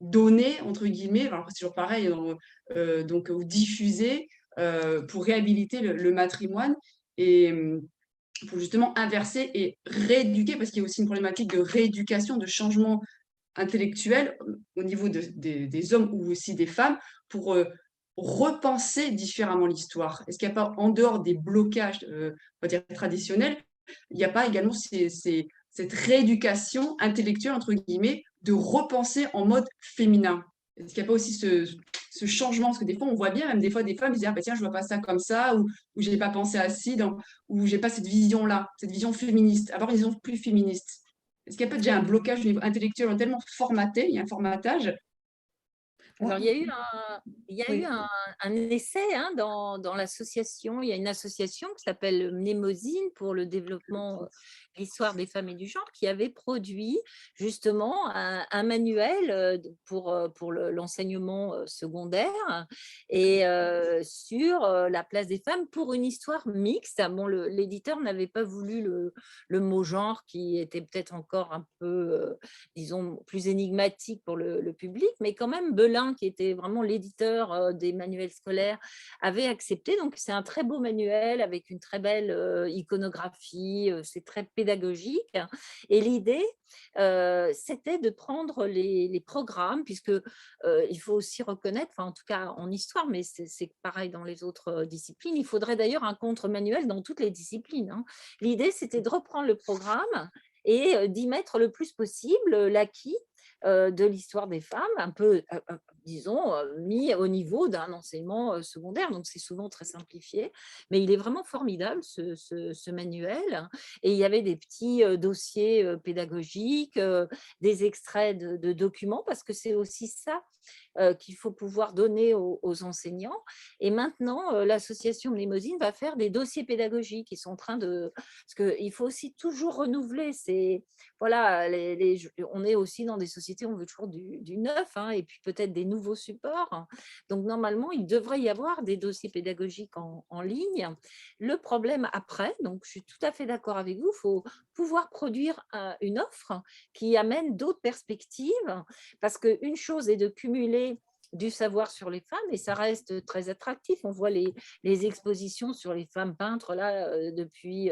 [SPEAKER 2] donner, entre guillemets, alors c'est toujours pareil, donc, ou diffuser pour réhabiliter le matrimoine et pour justement inverser et rééduquer, parce qu'il y a aussi une problématique de rééducation, de changement intellectuel au niveau des hommes ou aussi des femmes pour repenser différemment l'histoire. Est-ce qu'il n'y a pas, en dehors des blocages on va dire traditionnels, il n'y a pas également cette rééducation intellectuelle, entre guillemets, de repenser en mode féminin? Est-ce qu'il n'y a pas aussi ce changement, parce que des fois, on voit bien, même des fois, des femmes disent, ah, bah, tiens, je vois pas ça comme ça, ou j'ai pas pensé à ci, ou j'ai pas cette vision-là, cette vision féministe, avoir une vision plus féministe. Est-ce qu'il y a pas déjà un blocage au niveau intellectuel, on est tellement formaté, il y a un formatage.
[SPEAKER 4] Alors, il y a eu
[SPEAKER 3] Oui.
[SPEAKER 4] un essai hein, dans l'association. Il y a une association qui s'appelle Mnémosyne pour le développement, l'histoire des femmes et du genre, qui avait produit justement un manuel pour l'enseignement secondaire et sur la place des femmes pour une histoire mixte. Bon, l'éditeur n'avait pas voulu le mot genre qui était peut-être encore un peu, disons, plus énigmatique pour le public, mais quand même Belin, qui était vraiment l'éditeur des manuels scolaires, avait accepté. Donc, c'est un très beau manuel avec une très belle iconographie, c'est très pédagogique. Et l'idée, c'était de prendre les programmes, puisque il faut aussi reconnaître, en tout cas en histoire, mais c'est pareil dans les autres disciplines, il faudrait d'ailleurs un contre-manuel dans toutes les disciplines. Hein. L'idée, c'était de reprendre le programme et d'y mettre le plus possible l'acquis de l'histoire des femmes, un peu, disons, mis au niveau d'un enseignement secondaire. Donc, c'est souvent très simplifié, mais il est vraiment formidable, ce manuel. Et il y avait des petits dossiers pédagogiques, des extraits de documents, parce que c'est aussi ça qu'il faut pouvoir donner aux enseignants. Et maintenant, l'association Mnémosyne va faire des dossiers pédagogiques. Ils sont en train de… Parce qu'il faut aussi toujours renouveler. Voilà, on est aussi dans des sociétés, on veut toujours du neuf, hein, et puis peut-être des nouveaux supports. Donc, normalement, il devrait y avoir des dossiers pédagogiques en ligne. Le problème après, donc je suis tout à fait d'accord avec vous, il faut pouvoir produire une offre qui amène d'autres perspectives, parce qu'une chose est de cumuler du savoir sur les femmes et ça reste très attractif. On voit les expositions sur les femmes peintres là depuis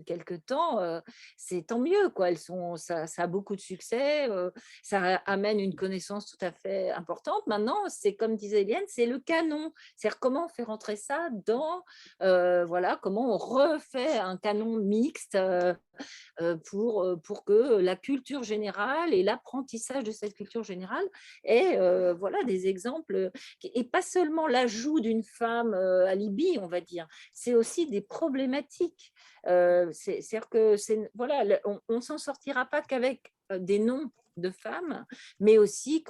[SPEAKER 4] quelques temps. C'est tant mieux, quoi. Ça a beaucoup de succès, ça amène une connaissance tout à fait importante. Maintenant, c'est comme disait Eliane, c'est le canon. C'est-à-dire comment on fait rentrer ça dans, voilà, comment on refait un canon mixte pour que la culture générale et l'apprentissage de cette culture générale aient voilà, des exemples, et pas seulement l'ajout d'une femme alibi, on va dire, c'est aussi des problématiques. C'est-à-dire que voilà, on ne s'en sortira pas qu'avec des noms de femmes, mais aussi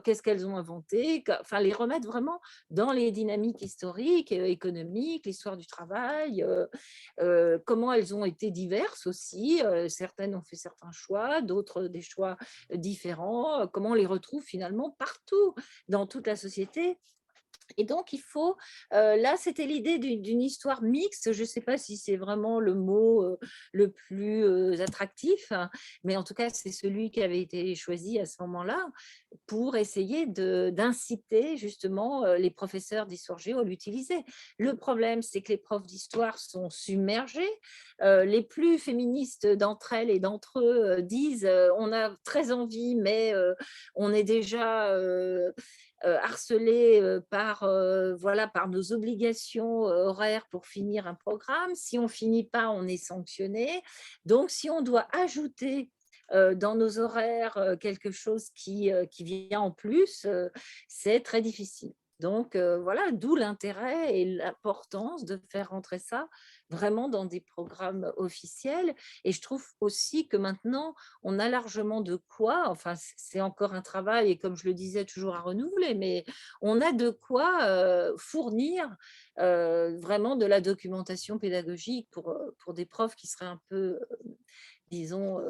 [SPEAKER 4] qu'est-ce qu'elles ont inventé, enfin les remettre vraiment dans les dynamiques historiques, économiques, l'histoire du travail, comment elles ont été diverses aussi. Certaines ont fait certains choix, d'autres des choix différents. Comment on les retrouve finalement partout dans toute la société. Et donc, il faut, là, c'était l'idée d'une histoire mixte. Je ne sais pas si c'est vraiment le mot le plus attractif, hein, mais en tout cas, c'est celui qui avait été choisi à ce moment-là pour essayer d'inciter justement les professeurs d'histoire géo à l'utiliser. Le problème, c'est que les profs d'histoire sont submergés. Les plus féministes d'entre elles et d'entre eux disent on a très envie, mais on est déjà… harcelés voilà, par nos obligations horaires pour finir un programme. Si on ne finit pas, on est sanctionné. Donc, si on doit ajouter dans nos horaires quelque chose qui vient en plus, c'est très difficile. Donc, voilà, d'où l'intérêt et l'importance de faire rentrer ça vraiment dans des programmes officiels. Et je trouve aussi que maintenant, on a largement de quoi, enfin, c'est encore un travail, et comme je le disais, toujours à renouveler, mais on a de quoi fournir vraiment de la documentation pédagogique pour des profs qui seraient un peu… disons,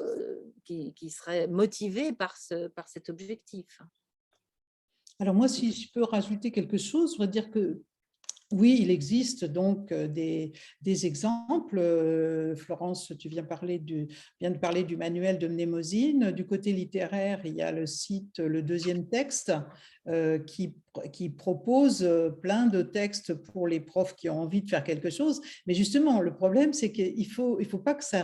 [SPEAKER 4] qui seraient motivés par cet objectif.
[SPEAKER 3] Alors moi, si je peux rajouter quelque chose, je voudrais dire que oui, il existe donc des exemples. Florence, tu viens de parler du manuel de Mnémosyne. Du côté littéraire, il y a le site Le Deuxième Texte qui propose plein de textes pour les profs qui ont envie de faire quelque chose. Mais justement, le problème, c'est qu'il ne faut pas que ça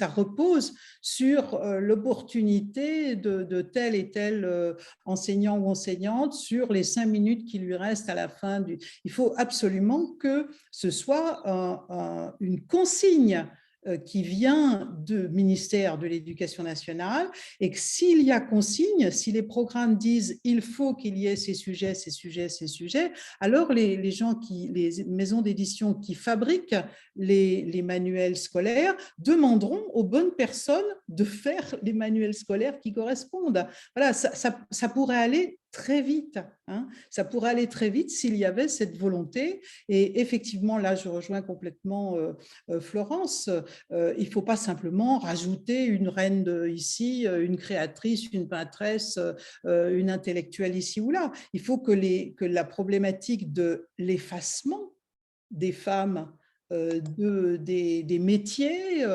[SPEAKER 3] repose sur l'opportunité de tel et tel enseignant ou enseignante sur les 5 minutes qui lui restent à la fin du… Il faut absolument que ce soit une consigne qui vient du ministère de l'Éducation nationale et que s'il y a consigne, si les programmes disent il faut qu'il y ait ces sujets, ces sujets, ces sujets, alors les maisons d'édition qui fabriquent les manuels scolaires demanderont aux bonnes personnes de faire les manuels scolaires qui correspondent. Voilà, ça pourrait aller très vite. Hein. Ça pourrait aller très vite s'il y avait cette volonté. Et effectivement, là, je rejoins complètement Florence. Il ne faut pas simplement rajouter une reine ici, une créatrice, une peintresse, une intellectuelle ici ou là. Il faut que la problématique de l'effacement des femmes des métiers,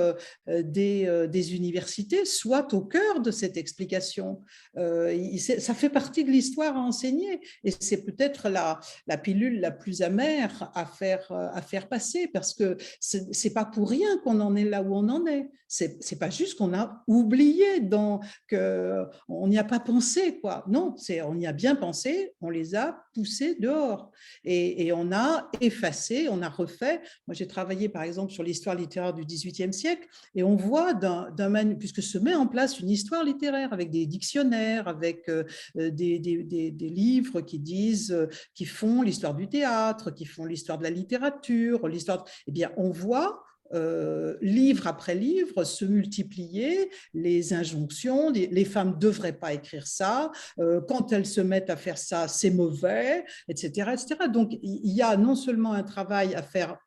[SPEAKER 3] des universités, soit au cœur de cette explication. Ça fait partie de l'histoire à enseigner et c'est peut-être la pilule la plus amère à faire passer parce que c'est pas pour rien qu'on en est là où on en est. C'est pas juste qu'on a oublié, qu'on n'y a pas pensé, quoi. Non, on y a bien pensé, on les a poussés dehors et on a effacé, on a refait. Moi, j'ai travaillé par exemple sur l'histoire littéraire du XVIIIe siècle et on voit puisque se met en place une histoire littéraire avec des dictionnaires, avec des livres qui font l'histoire du théâtre, qui font l'histoire de la littérature, eh bien, on voit livre après livre se multiplier les injonctions, les femmes ne devraient pas écrire ça, quand elles se mettent à faire ça, c'est mauvais, etc., etc. Donc, il y a non seulement un travail à faire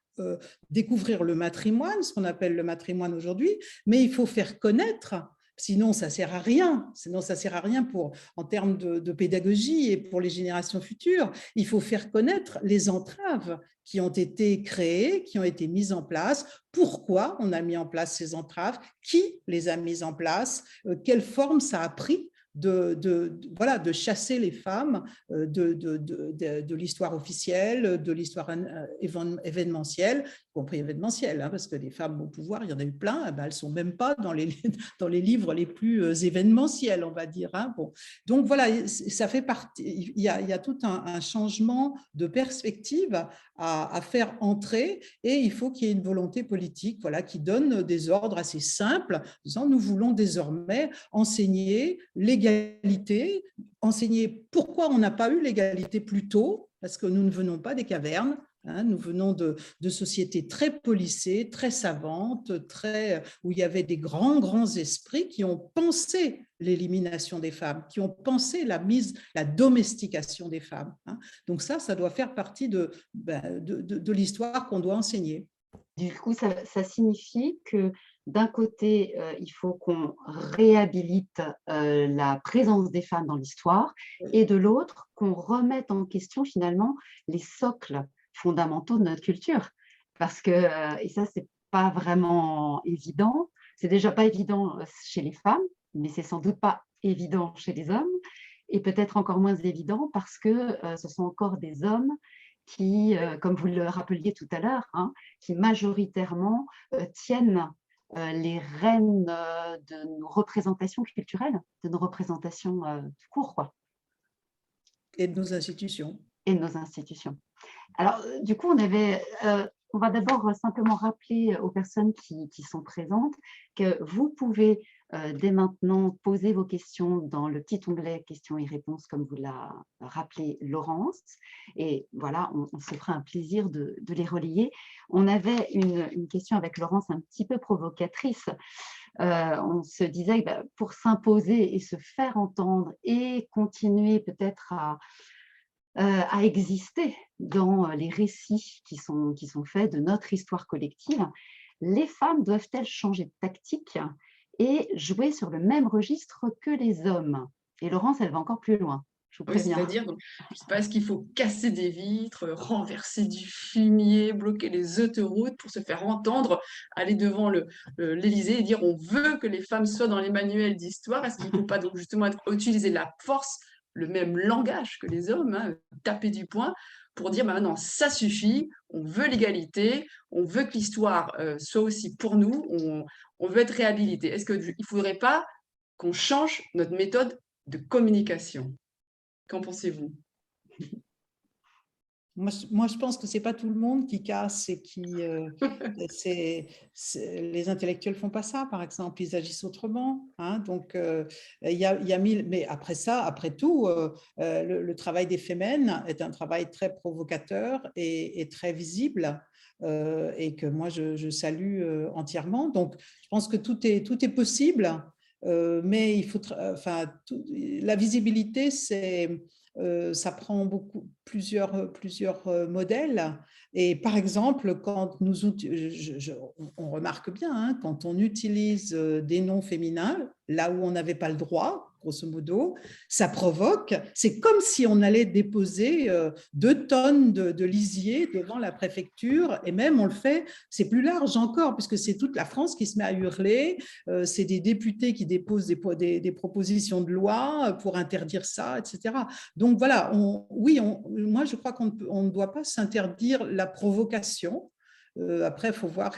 [SPEAKER 3] découvrir le matrimoine, ce qu'on appelle le matrimoine aujourd'hui, mais il faut faire connaître. Sinon, ça ne sert à rien. Sinon, ça sert à rien en termes de pédagogie et pour les générations futures. Il faut faire connaître les entraves qui ont été créées, qui ont été mises en place. Pourquoi on a mis en place ces entraves? Qui les a mises en place? Quelle forme ça a pris? De chasser les femmes de l'histoire officielle, de l'histoire événementielle, y compris événementielle, hein, parce que les femmes au pouvoir, il y en a eu plein, elles ne sont même pas dans les livres les plus événementiels, on va dire. Hein. Bon. Donc voilà, ça fait partie, il y a tout un changement de perspective à faire entrer et il faut qu'il y ait une volonté politique qui donne des ordres assez simples, disant nous voulons désormais enseigner l'égalité, enseigner pourquoi on n'a pas eu l'égalité plus tôt, parce que nous ne venons pas des cavernes, hein, nous venons de sociétés très policées, très savantes, où il y avait des grands esprits qui ont pensé l'élimination des femmes, qui ont pensé la domestication des femmes. Hein. Donc ça doit faire partie de l'histoire qu'on doit enseigner.
[SPEAKER 1] Du coup, ça signifie que d'un côté, il faut qu'on réhabilite la présence des femmes dans l'histoire et de l'autre, qu'on remette en question finalement les socles fondamentaux de notre culture. Parce que, et ça, c'est pas vraiment évident, c'est déjà pas évident chez les femmes, mais c'est sans doute pas évident chez les hommes et peut-être encore moins évident parce que ce sont encore des hommes qui, comme vous le rappeliez tout à l'heure, hein, qui majoritairement tiennent les rênes de nos représentations culturelles, de nos représentations tout court, quoi.
[SPEAKER 3] Et de nos institutions.
[SPEAKER 1] Et de nos institutions. Alors, du coup, on va d'abord simplement rappeler aux personnes qui sont présentes que vous pouvez dès maintenant poser vos questions dans le petit onglet questions et réponses, comme vous l'a rappelé Laurence. Et voilà, on se fera un plaisir de les relayer. On avait une question avec Laurence un petit peu provocatrice. On se disait que pour s'imposer et se faire entendre et continuer peut-être à exister dans les récits qui sont faits de notre histoire collective, les femmes doivent-elles changer de tactique et jouer sur le même registre que les hommes? Et Laurence, elle va encore plus loin. Je vous préviens.
[SPEAKER 2] Oui, c'est-à-dire, je sais pas, est-ce qu'il faut casser des vitres, renverser du fumier, bloquer les autoroutes pour se faire entendre, aller devant l'Élysée et dire on veut que les femmes soient dans les manuels d'histoire? Est-ce qu'il ne faut pas donc justement utiliser la force, le même langage que les hommes, hein, taper du poing pour dire non, ça suffit, on veut l'égalité, on veut que l'histoire soit aussi pour nous, on veut être réhabilité. Est-ce qu'il ne faudrait pas qu'on change notre méthode de communication? Qu'en pensez-vous?
[SPEAKER 3] Moi, je pense que ce n'est pas tout le monde qui casse et qui… les intellectuels ne font pas ça, par exemple. Ils agissent autrement. Hein, donc, il y a mille… Mais après ça, après tout, le travail des Femmes est un travail très provocateur et très visible. Et que moi, je salue entièrement. Donc, je pense que tout est possible. Mais il faut… la visibilité, c'est… ça prend plusieurs modèles. Et par exemple, quand on remarque bien, hein, quand on utilise des noms féminins, là où on n'avait pas le droit, grosso modo, ça provoque, c'est comme si on allait déposer 2 tonnes de lisier devant la préfecture, et même on le fait, c'est plus large encore, puisque c'est toute la France qui se met à hurler, c'est des députés qui déposent des propositions de loi pour interdire ça, etc. Donc voilà, moi je crois qu'on ne doit pas s'interdire la provocation. Après, il faut voir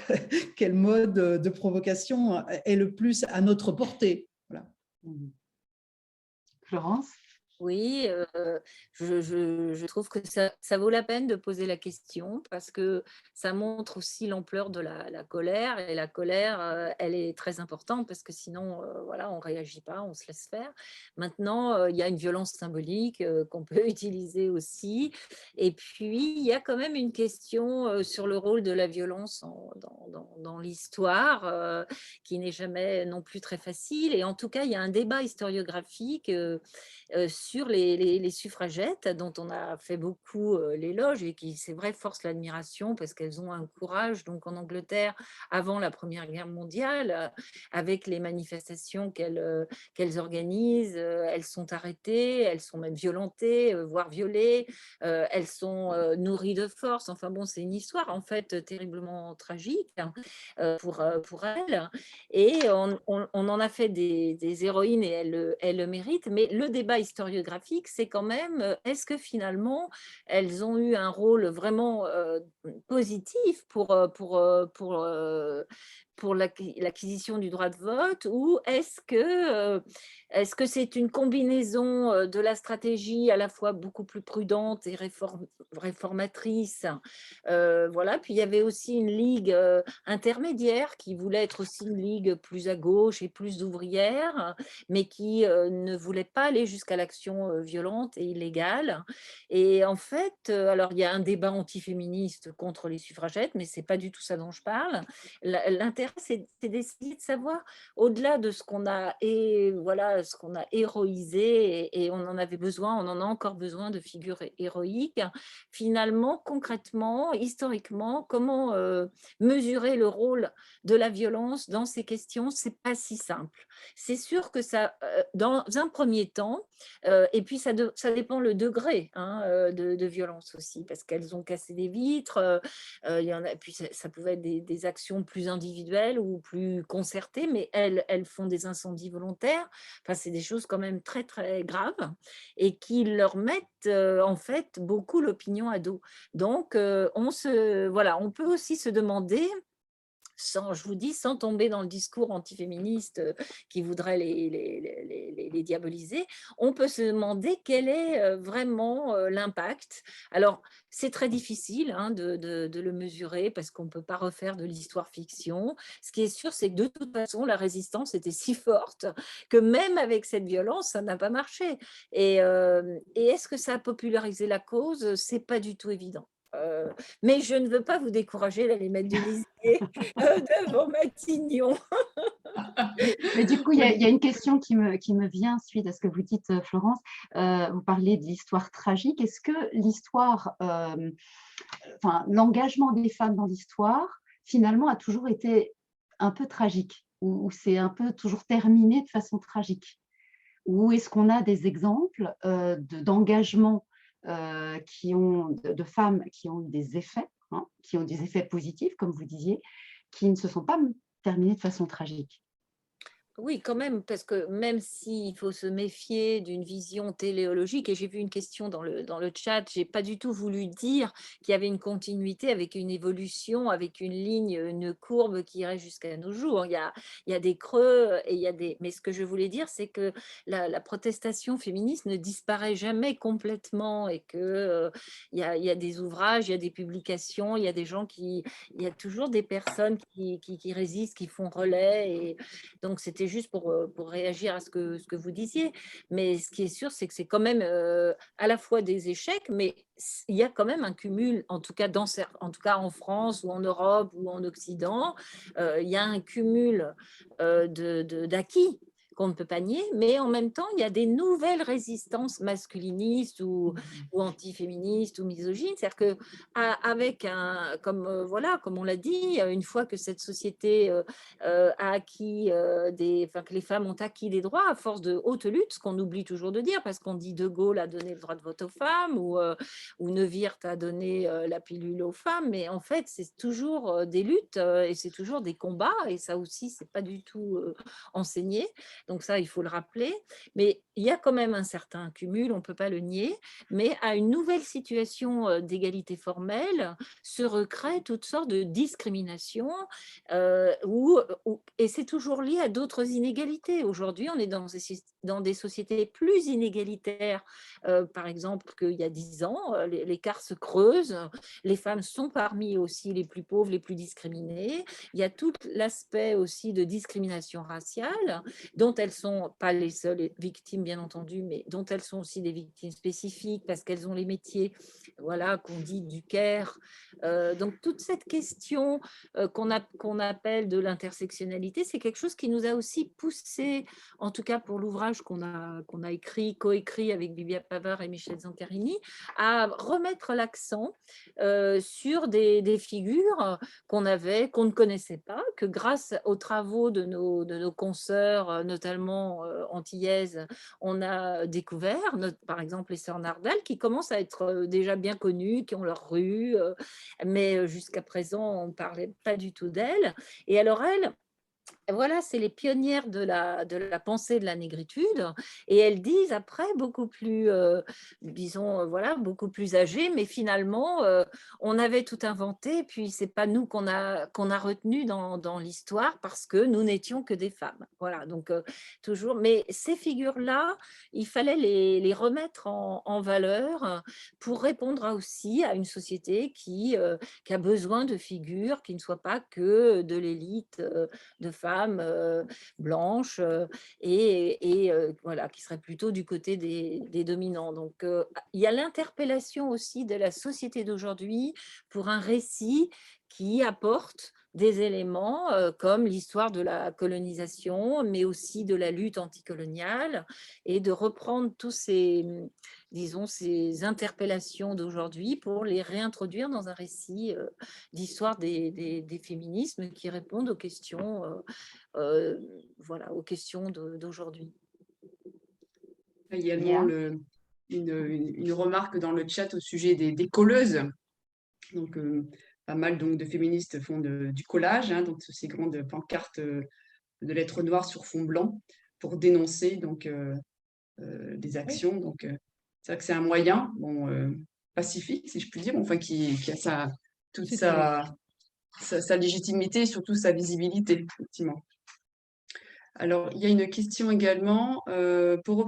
[SPEAKER 3] quel mode de provocation est le plus à notre portée. Voilà.
[SPEAKER 1] Florence ?
[SPEAKER 4] Oui, je trouve que ça vaut la peine de poser la question parce que ça montre aussi l'ampleur de la colère. Et la colère, elle est très importante parce que sinon, voilà, on ne réagit pas, on se laisse faire. Maintenant, il y a une violence symbolique qu'on peut utiliser aussi. Et puis, il y a quand même une question sur le rôle de la violence dans l'histoire qui n'est jamais non plus très facile. Et en tout cas, il y a un débat historiographique sur les suffragettes, dont on a fait beaucoup l'éloge et qui, c'est vrai, forcent l'admiration parce qu'elles ont un courage. Donc en Angleterre, avant la Première Guerre mondiale, avec les manifestations qu'elles organisent, elles sont arrêtées, elles sont même violentées, voire violées, elles sont nourries de force. Enfin bon, c'est une histoire en fait terriblement tragique pour elles. Et on en a fait des héroïnes et elles le méritent. Mais le débat historiographique, c'est quand même, est-ce que finalement, elles ont eu un rôle vraiment positif pour l'acquisition du droit de vote, ou est-ce que c'est une combinaison de la stratégie à la fois beaucoup plus prudente et réformatrice, voilà. Puis il y avait aussi une ligue intermédiaire qui voulait être aussi une ligue plus à gauche et plus ouvrière, mais qui ne voulait pas aller jusqu'à l'action violente et illégale. Et en fait, alors il y a un débat antiféministe contre les suffragettes, mais c'est pas du tout ça dont je parle. L'intérêt, c'est d'essayer de savoir, au-delà de ce qu'on a, voilà, ce qu'on a héroïsé, et on en avait besoin, on en a encore besoin de figures héroïques, finalement, concrètement, historiquement, comment mesurer le rôle de la violence dans ces questions, c'est pas si simple. C'est sûr que ça, dans un premier temps, et puis ça dépend le degré de violence aussi, parce qu'elles ont cassé des vitres, il y en a, puis ça pouvait être des actions plus individuelles ou plus concertées, mais elles font des incendies volontaires. Enfin, c'est des choses quand même très très graves et qui leur mettent en fait beaucoup l'opinion à dos. Donc on peut aussi se demander, je vous dis, sans tomber dans le discours antiféministe qui voudrait les diaboliser, on peut se demander quel est vraiment l'impact. Alors, c'est très difficile de le mesurer parce qu'on ne peut pas refaire de l'histoire-fiction. Ce qui est sûr, c'est que de toute façon, la résistance était si forte que même avec cette violence, ça n'a pas marché. Et est-ce que ça a popularisé la cause? Ce n'est pas du tout évident. Mais je ne veux pas vous décourager d'aller mettre du lisier devant Matignon.
[SPEAKER 1] Mais du coup, il y a une question qui me vient suite à ce que vous dites, Florence. Vous parlez de l'histoire tragique. Est-ce que l'histoire, l'engagement des femmes dans l'histoire, finalement, a toujours été un peu tragique, ou c'est un peu toujours terminé de façon tragique? Ou est-ce qu'on a des exemples d'engagement de femmes qui ont eu des effets, qui ont des effets positifs, comme vous disiez, qui ne se sont pas terminés de façon tragique?
[SPEAKER 4] Oui, quand même, parce que même s'il faut se méfier d'une vision téléologique, et j'ai vu une question dans le chat, j'ai pas du tout voulu dire qu'il y avait une continuité avec une évolution, avec une ligne, une courbe qui irait jusqu'à nos jours. Il y a des creux et il y a des. Mais ce que je voulais dire, c'est que la protestation féministe ne disparaît jamais complètement et que il y a des ouvrages, il y a des publications, il y a des gens qui, il y a toujours des personnes qui résistent, qui font relais et donc, c'était juste pour réagir à ce que vous disiez. Mais ce qui est sûr, c'est que c'est quand même à la fois des échecs, mais il y a quand même un cumul, en tout cas, en tout cas en France ou en Europe ou en Occident, il y a un cumul d'acquis qu'on ne peut pas nier, mais en même temps, il y a des nouvelles résistances masculinistes ou antiféministes ou misogynes. C'est-à-dire que avec comme voilà, comme on l'a dit, une fois que cette société a acquis que les femmes ont acquis des droits à force de haute lutte, ce qu'on oublie toujours de dire, parce qu'on dit De Gaulle a donné le droit de vote aux femmes ou Neuwirth a donné la pilule aux femmes, mais en fait, c'est toujours des luttes et c'est toujours des combats, et ça aussi, c'est pas du tout enseigné. Donc ça, il faut le rappeler. Mais il y a quand même un certain cumul, on peut pas le nier, mais à une nouvelle situation d'égalité formelle se recréent toutes sortes de discriminations et c'est toujours lié à d'autres inégalités. Aujourd'hui, on est dans des sociétés plus inégalitaires, par exemple, qu'il y a 10 ans. L'écart se creuse. Les femmes sont parmi aussi les plus pauvres, les plus discriminées. Il y a tout l'aspect aussi de discrimination raciale, dont elles sont pas les seules victimes, bien entendu, mais dont elles sont aussi des victimes spécifiques parce qu'elles ont les métiers, voilà, qu'on dit du care. Donc, toute cette question qu'on appelle de l'intersectionnalité, c'est quelque chose qui nous a aussi poussé, en tout cas pour l'ouvrage qu'on a écrit, coécrit avec Bibia Pavard et Michel Zancarini, à remettre l'accent sur des figures qu'on ne connaissait pas, que grâce aux travaux de nos consoeurs, notamment antillaises, on a découvert, par exemple les sœurs Nardal, qui commencent à être déjà bien connues, qui ont leur rue, mais jusqu'à présent, on ne parlait pas du tout d'elles. Et alors, elles, voilà, c'est les pionnières de la pensée de la négritude, et elles disent après, beaucoup plus, disons, voilà, beaucoup plus âgées, mais finalement, on avait tout inventé, puis c'est pas nous qu'on a retenu dans l'histoire parce que nous n'étions que des femmes. Voilà, donc toujours, mais ces figures-là, il fallait les remettre en valeur pour répondre aussi à une société qui a besoin de figures qui ne soient pas que de l'élite de femmes blanches voilà, qui seraient plutôt du côté des dominants. Donc, il y a l'interpellation aussi de la société d'aujourd'hui pour un récit qui apporte des éléments comme l'histoire de la colonisation, mais aussi de la lutte anticoloniale, et de reprendre tous disons, ces interpellations d'aujourd'hui pour les réintroduire dans un récit d'histoire des féminismes qui répondent aux questions, voilà, aux questions d'aujourd'hui.
[SPEAKER 2] Également une remarque dans le chat au sujet des colleuses. Donc, pas mal donc, de féministes font du collage, hein, donc ces grandes pancartes de lettres noires sur fond blanc pour dénoncer donc, des actions. Donc, c'est vrai que c'est un moyen pacifique, si je puis dire, enfin, qui a toute sa légitimité et surtout sa visibilité, effectivement. Alors, il y a une question également, pour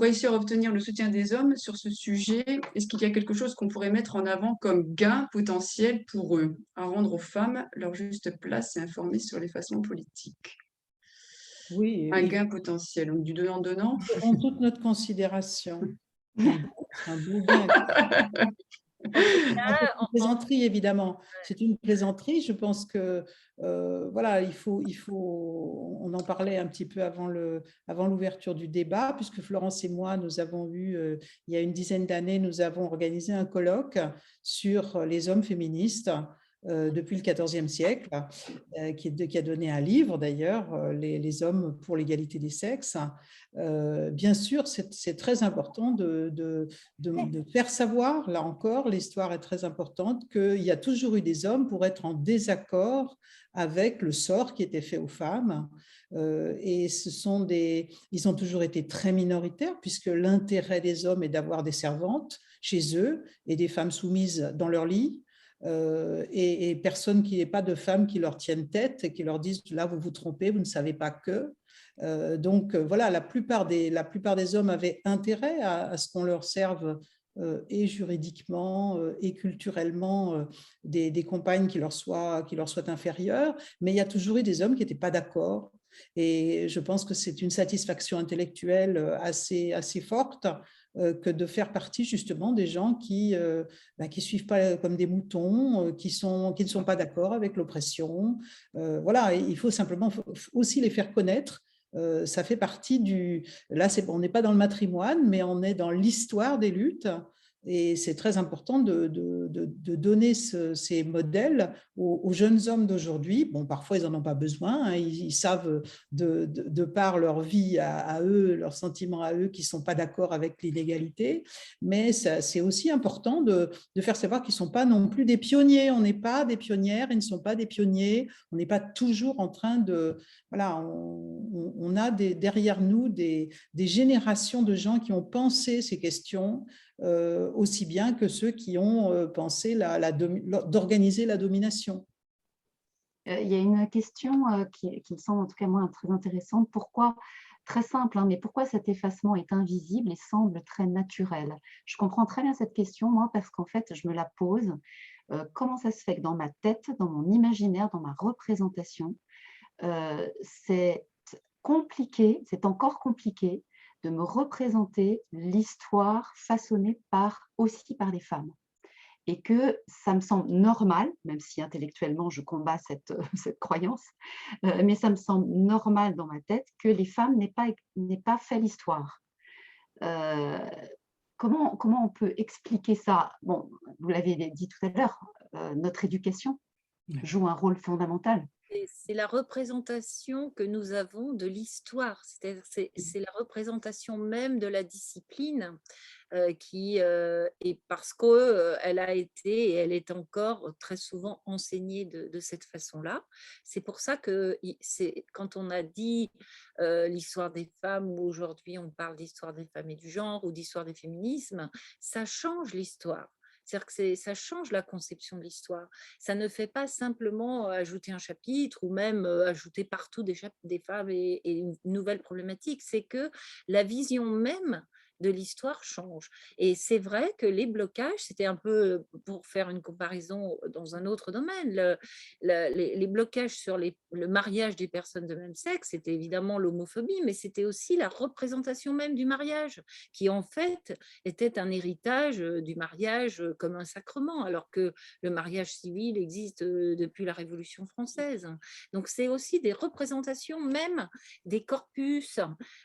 [SPEAKER 2] réussir à obtenir le soutien des hommes sur ce sujet, est-ce qu'il y a quelque chose qu'on pourrait mettre en avant comme gain potentiel pour eux, à rendre aux femmes leur juste place et informer sur l'effacement politique?
[SPEAKER 3] Oui,
[SPEAKER 2] Un gain potentiel, donc du donnant-donnant.
[SPEAKER 3] en toute notre considération. Un beau gain. C'est une plaisanterie, évidemment. C'est une plaisanterie. Je pense que voilà, on en parlait un petit peu avant l'ouverture du débat, puisque Florence et moi, nous avons eu, il y a une dizaine d'années, nous avons organisé un colloque sur les hommes féministes depuis le XIVe siècle, qui a donné un livre d'ailleurs, les hommes pour l'égalité des sexes. Bien sûr, c'est très important de faire savoir, là encore, l'histoire est très importante, qu'il y a toujours eu des hommes pour être en désaccord avec le sort qui était fait aux femmes. Et ils ont toujours été très minoritaires, puisque l'intérêt des hommes est d'avoir des servantes chez eux et des femmes soumises dans leur lit. Et personne qui n'ait pas de femmes qui leur tiennent tête et qui leur disent là vous vous trompez, vous ne savez pas que. Donc voilà, la plupart des hommes avaient intérêt à ce qu'on leur serve et juridiquement et culturellement des compagnes qui leur soient inférieures, mais il y a toujours eu des hommes qui n'étaient pas d'accord. Et je pense que c'est une satisfaction intellectuelle assez forte que de faire partie justement des gens qui suivent pas comme des moutons, qui ne sont pas d'accord avec l'oppression. Voilà, il faut simplement aussi les faire connaître. Ça fait partie du... Là, on n'est pas dans le matrimoine, mais on est dans l'histoire des luttes. Et c'est très important de donner ces modèles aux jeunes hommes d'aujourd'hui. Bon, parfois, ils n'en ont pas besoin. Hein, ils savent, de par leur vie à eux, leurs sentiments à eux, qu'ils ne sont pas d'accord avec l'inégalité. Mais c'est aussi important de faire savoir qu'ils ne sont pas non plus des pionniers. On n'est pas des pionnières, ils ne sont pas des pionniers. On n'est pas toujours en train de... Voilà, on a derrière nous des générations de gens qui ont pensé ces questions, aussi bien que ceux qui ont pensé d'organiser la domination.
[SPEAKER 1] Il y a une question qui me semble en tout cas moi très intéressante. Pourquoi, très simple, hein, mais pourquoi cet effacement est invisible et semble très naturel? Je comprends très bien cette question, moi, parce qu'en fait, je me la pose. Comment ça se fait que dans ma tête, dans mon imaginaire, dans ma représentation, c'est compliqué, c'est encore compliqué de me représenter l'histoire façonnée aussi par les femmes. Et que ça me semble normal, même si intellectuellement je combats cette croyance, mais ça me semble normal dans ma tête que les femmes n'aient pas fait l'histoire. Comment on peut expliquer ça? Bon, vous l'avez dit tout à l'heure, notre éducation joue un rôle fondamental.
[SPEAKER 4] C'est la représentation que nous avons de l'histoire, c'est la représentation même de la discipline qui est parce qu'elle a été et elle est encore très souvent enseignée de cette façon-là. C'est pour ça que quand on a dit l'histoire des femmes, ou aujourd'hui on parle d'histoire des femmes et du genre, ou d'histoire des féminismes, ça change l'histoire. C'est-à-dire que ça change la conception de l'histoire. Ça ne fait pas simplement ajouter un chapitre ou même ajouter partout des femmes et une nouvelle problématique. C'est que la vision même de l'histoire change. Et c'est vrai que les blocages, c'était un peu, pour faire une comparaison dans un autre domaine, les blocages sur le mariage des personnes de même sexe, c'était évidemment l'homophobie, mais c'était aussi la représentation même du mariage, qui en fait était un héritage du mariage comme un sacrement, alors que le mariage civil existe depuis la Révolution française. Donc c'est aussi des représentations même des corpus,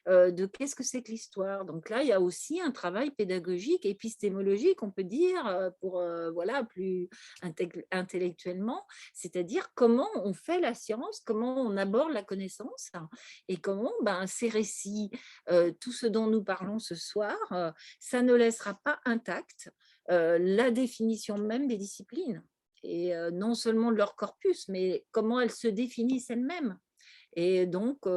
[SPEAKER 4] de qu'est-ce que c'est que l'histoire. Donc là, il y a aussi un travail pédagogique, épistémologique, on peut dire, pour voilà, plus intellectuellement, c'est-à-dire comment on fait la science, comment on aborde la connaissance et comment ces récits, tout ce dont nous parlons ce soir, ça ne laissera pas intact la définition même des disciplines et non seulement de leur corpus, mais comment elles se définissent elles-mêmes. Et donc,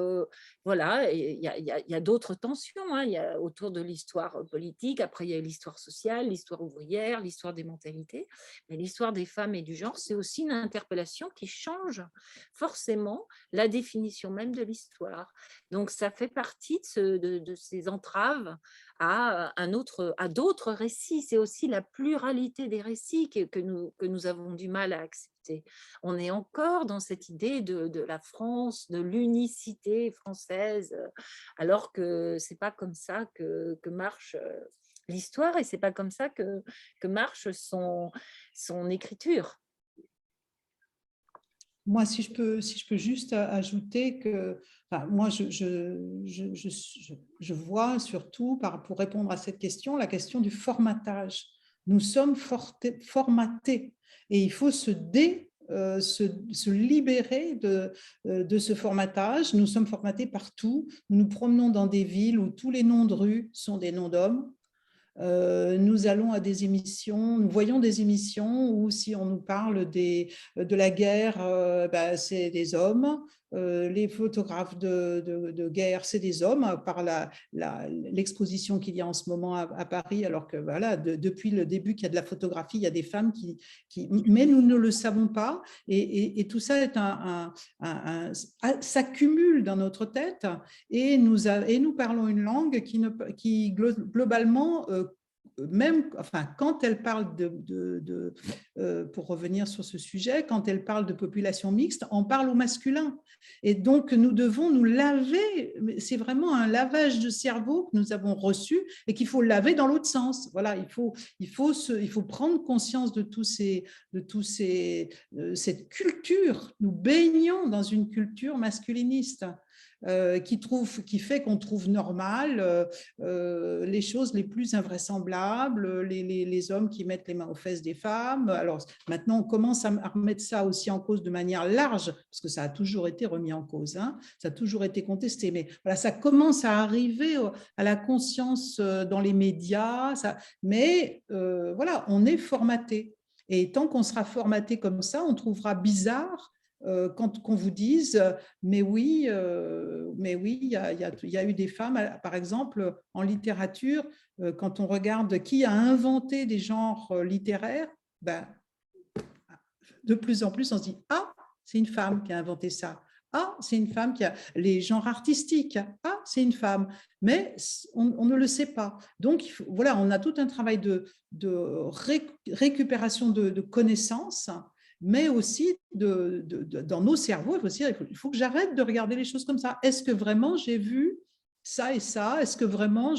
[SPEAKER 4] voilà, il y a d'autres tensions, hein. Il y a autour de l'histoire politique, après il y a l'histoire sociale, l'histoire ouvrière, l'histoire des mentalités. Mais l'histoire des femmes et du genre, c'est aussi une interpellation qui change forcément la définition même de l'histoire. Donc, ça fait partie de ces entraves à d'autres récits. C'est aussi la pluralité des récits que nous avons du mal à accepter. On est encore dans cette idée de la France, de l'unicité française, alors que c'est pas comme ça que marche l'histoire et c'est pas comme ça que marche son écriture.
[SPEAKER 3] Moi, si je peux juste ajouter que, enfin, moi, je vois surtout, pour répondre à cette question, la question du formatage. Nous sommes formatés et il faut se se libérer de ce formatage. Nous sommes formatés partout. Nous nous promenons dans des villes où tous les noms de rues sont des noms d'hommes. Nous allons à des émissions, nous voyons des émissions où si on nous parle de la guerre, c'est des hommes. Les photographes de guerre, c'est des hommes, par l'exposition qu'il y a en ce moment à Paris, alors que voilà, depuis le début qu'il y a de la photographie, il y a des femmes mais nous ne le savons pas, et tout ça est s'accumule dans notre tête, et nous parlons une langue qui globalement même, enfin, quand elle parle pour revenir sur ce sujet, quand elle parle de population mixte, on parle au masculin. Et donc, nous devons nous laver. C'est vraiment un lavage de cerveau que nous avons reçu et qu'il faut laver dans l'autre sens. Voilà, il faut prendre conscience de cette culture. Nous baignons dans une culture masculiniste. Qui fait qu'on trouve normal les choses les plus invraisemblables, les hommes qui mettent les mains aux fesses des femmes. Alors maintenant, on commence à remettre ça aussi en cause de manière large, parce que ça a toujours été remis en cause, hein, ça a toujours été contesté, mais voilà, ça commence à arriver à la conscience dans les médias, mais voilà, on est formaté. Et tant qu'on sera formaté comme ça, on trouvera bizarre quand qu'on vous dise mais oui, il y a eu des femmes, par exemple en littérature, quand on regarde qui a inventé des genres littéraires, de plus en plus on se dit ah, c'est une femme qui a inventé ça, ah, c'est une femme qui a les genres artistiques, ah, c'est une femme, mais on ne le sait pas. Donc voilà, on a tout un travail de récupération de connaissances, mais aussi dans nos cerveaux. Il faut que j'arrête de regarder les choses comme ça. Est-ce que vraiment j'ai vu ça et ça? Est-ce que vraiment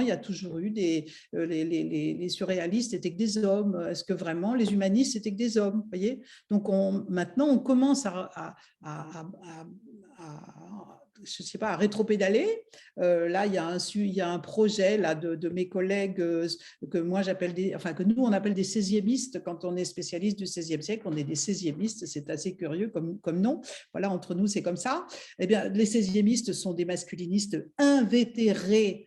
[SPEAKER 3] il y a toujours eu les surréalistes étaient que des hommes? Est-ce que vraiment les humanistes étaient que des hommes? Voyez? Donc maintenant on commence je ne sais pas, à rétropédaler. Là, il y a un projet là, de mes collègues que moi j'appelle que nous on appelle des 16e quand on est spécialiste du 16e siècle, on est des 16e, c'est assez curieux comme nom. Voilà, entre nous, c'est comme ça. Eh bien, les 16e sont des masculinistes invétérés,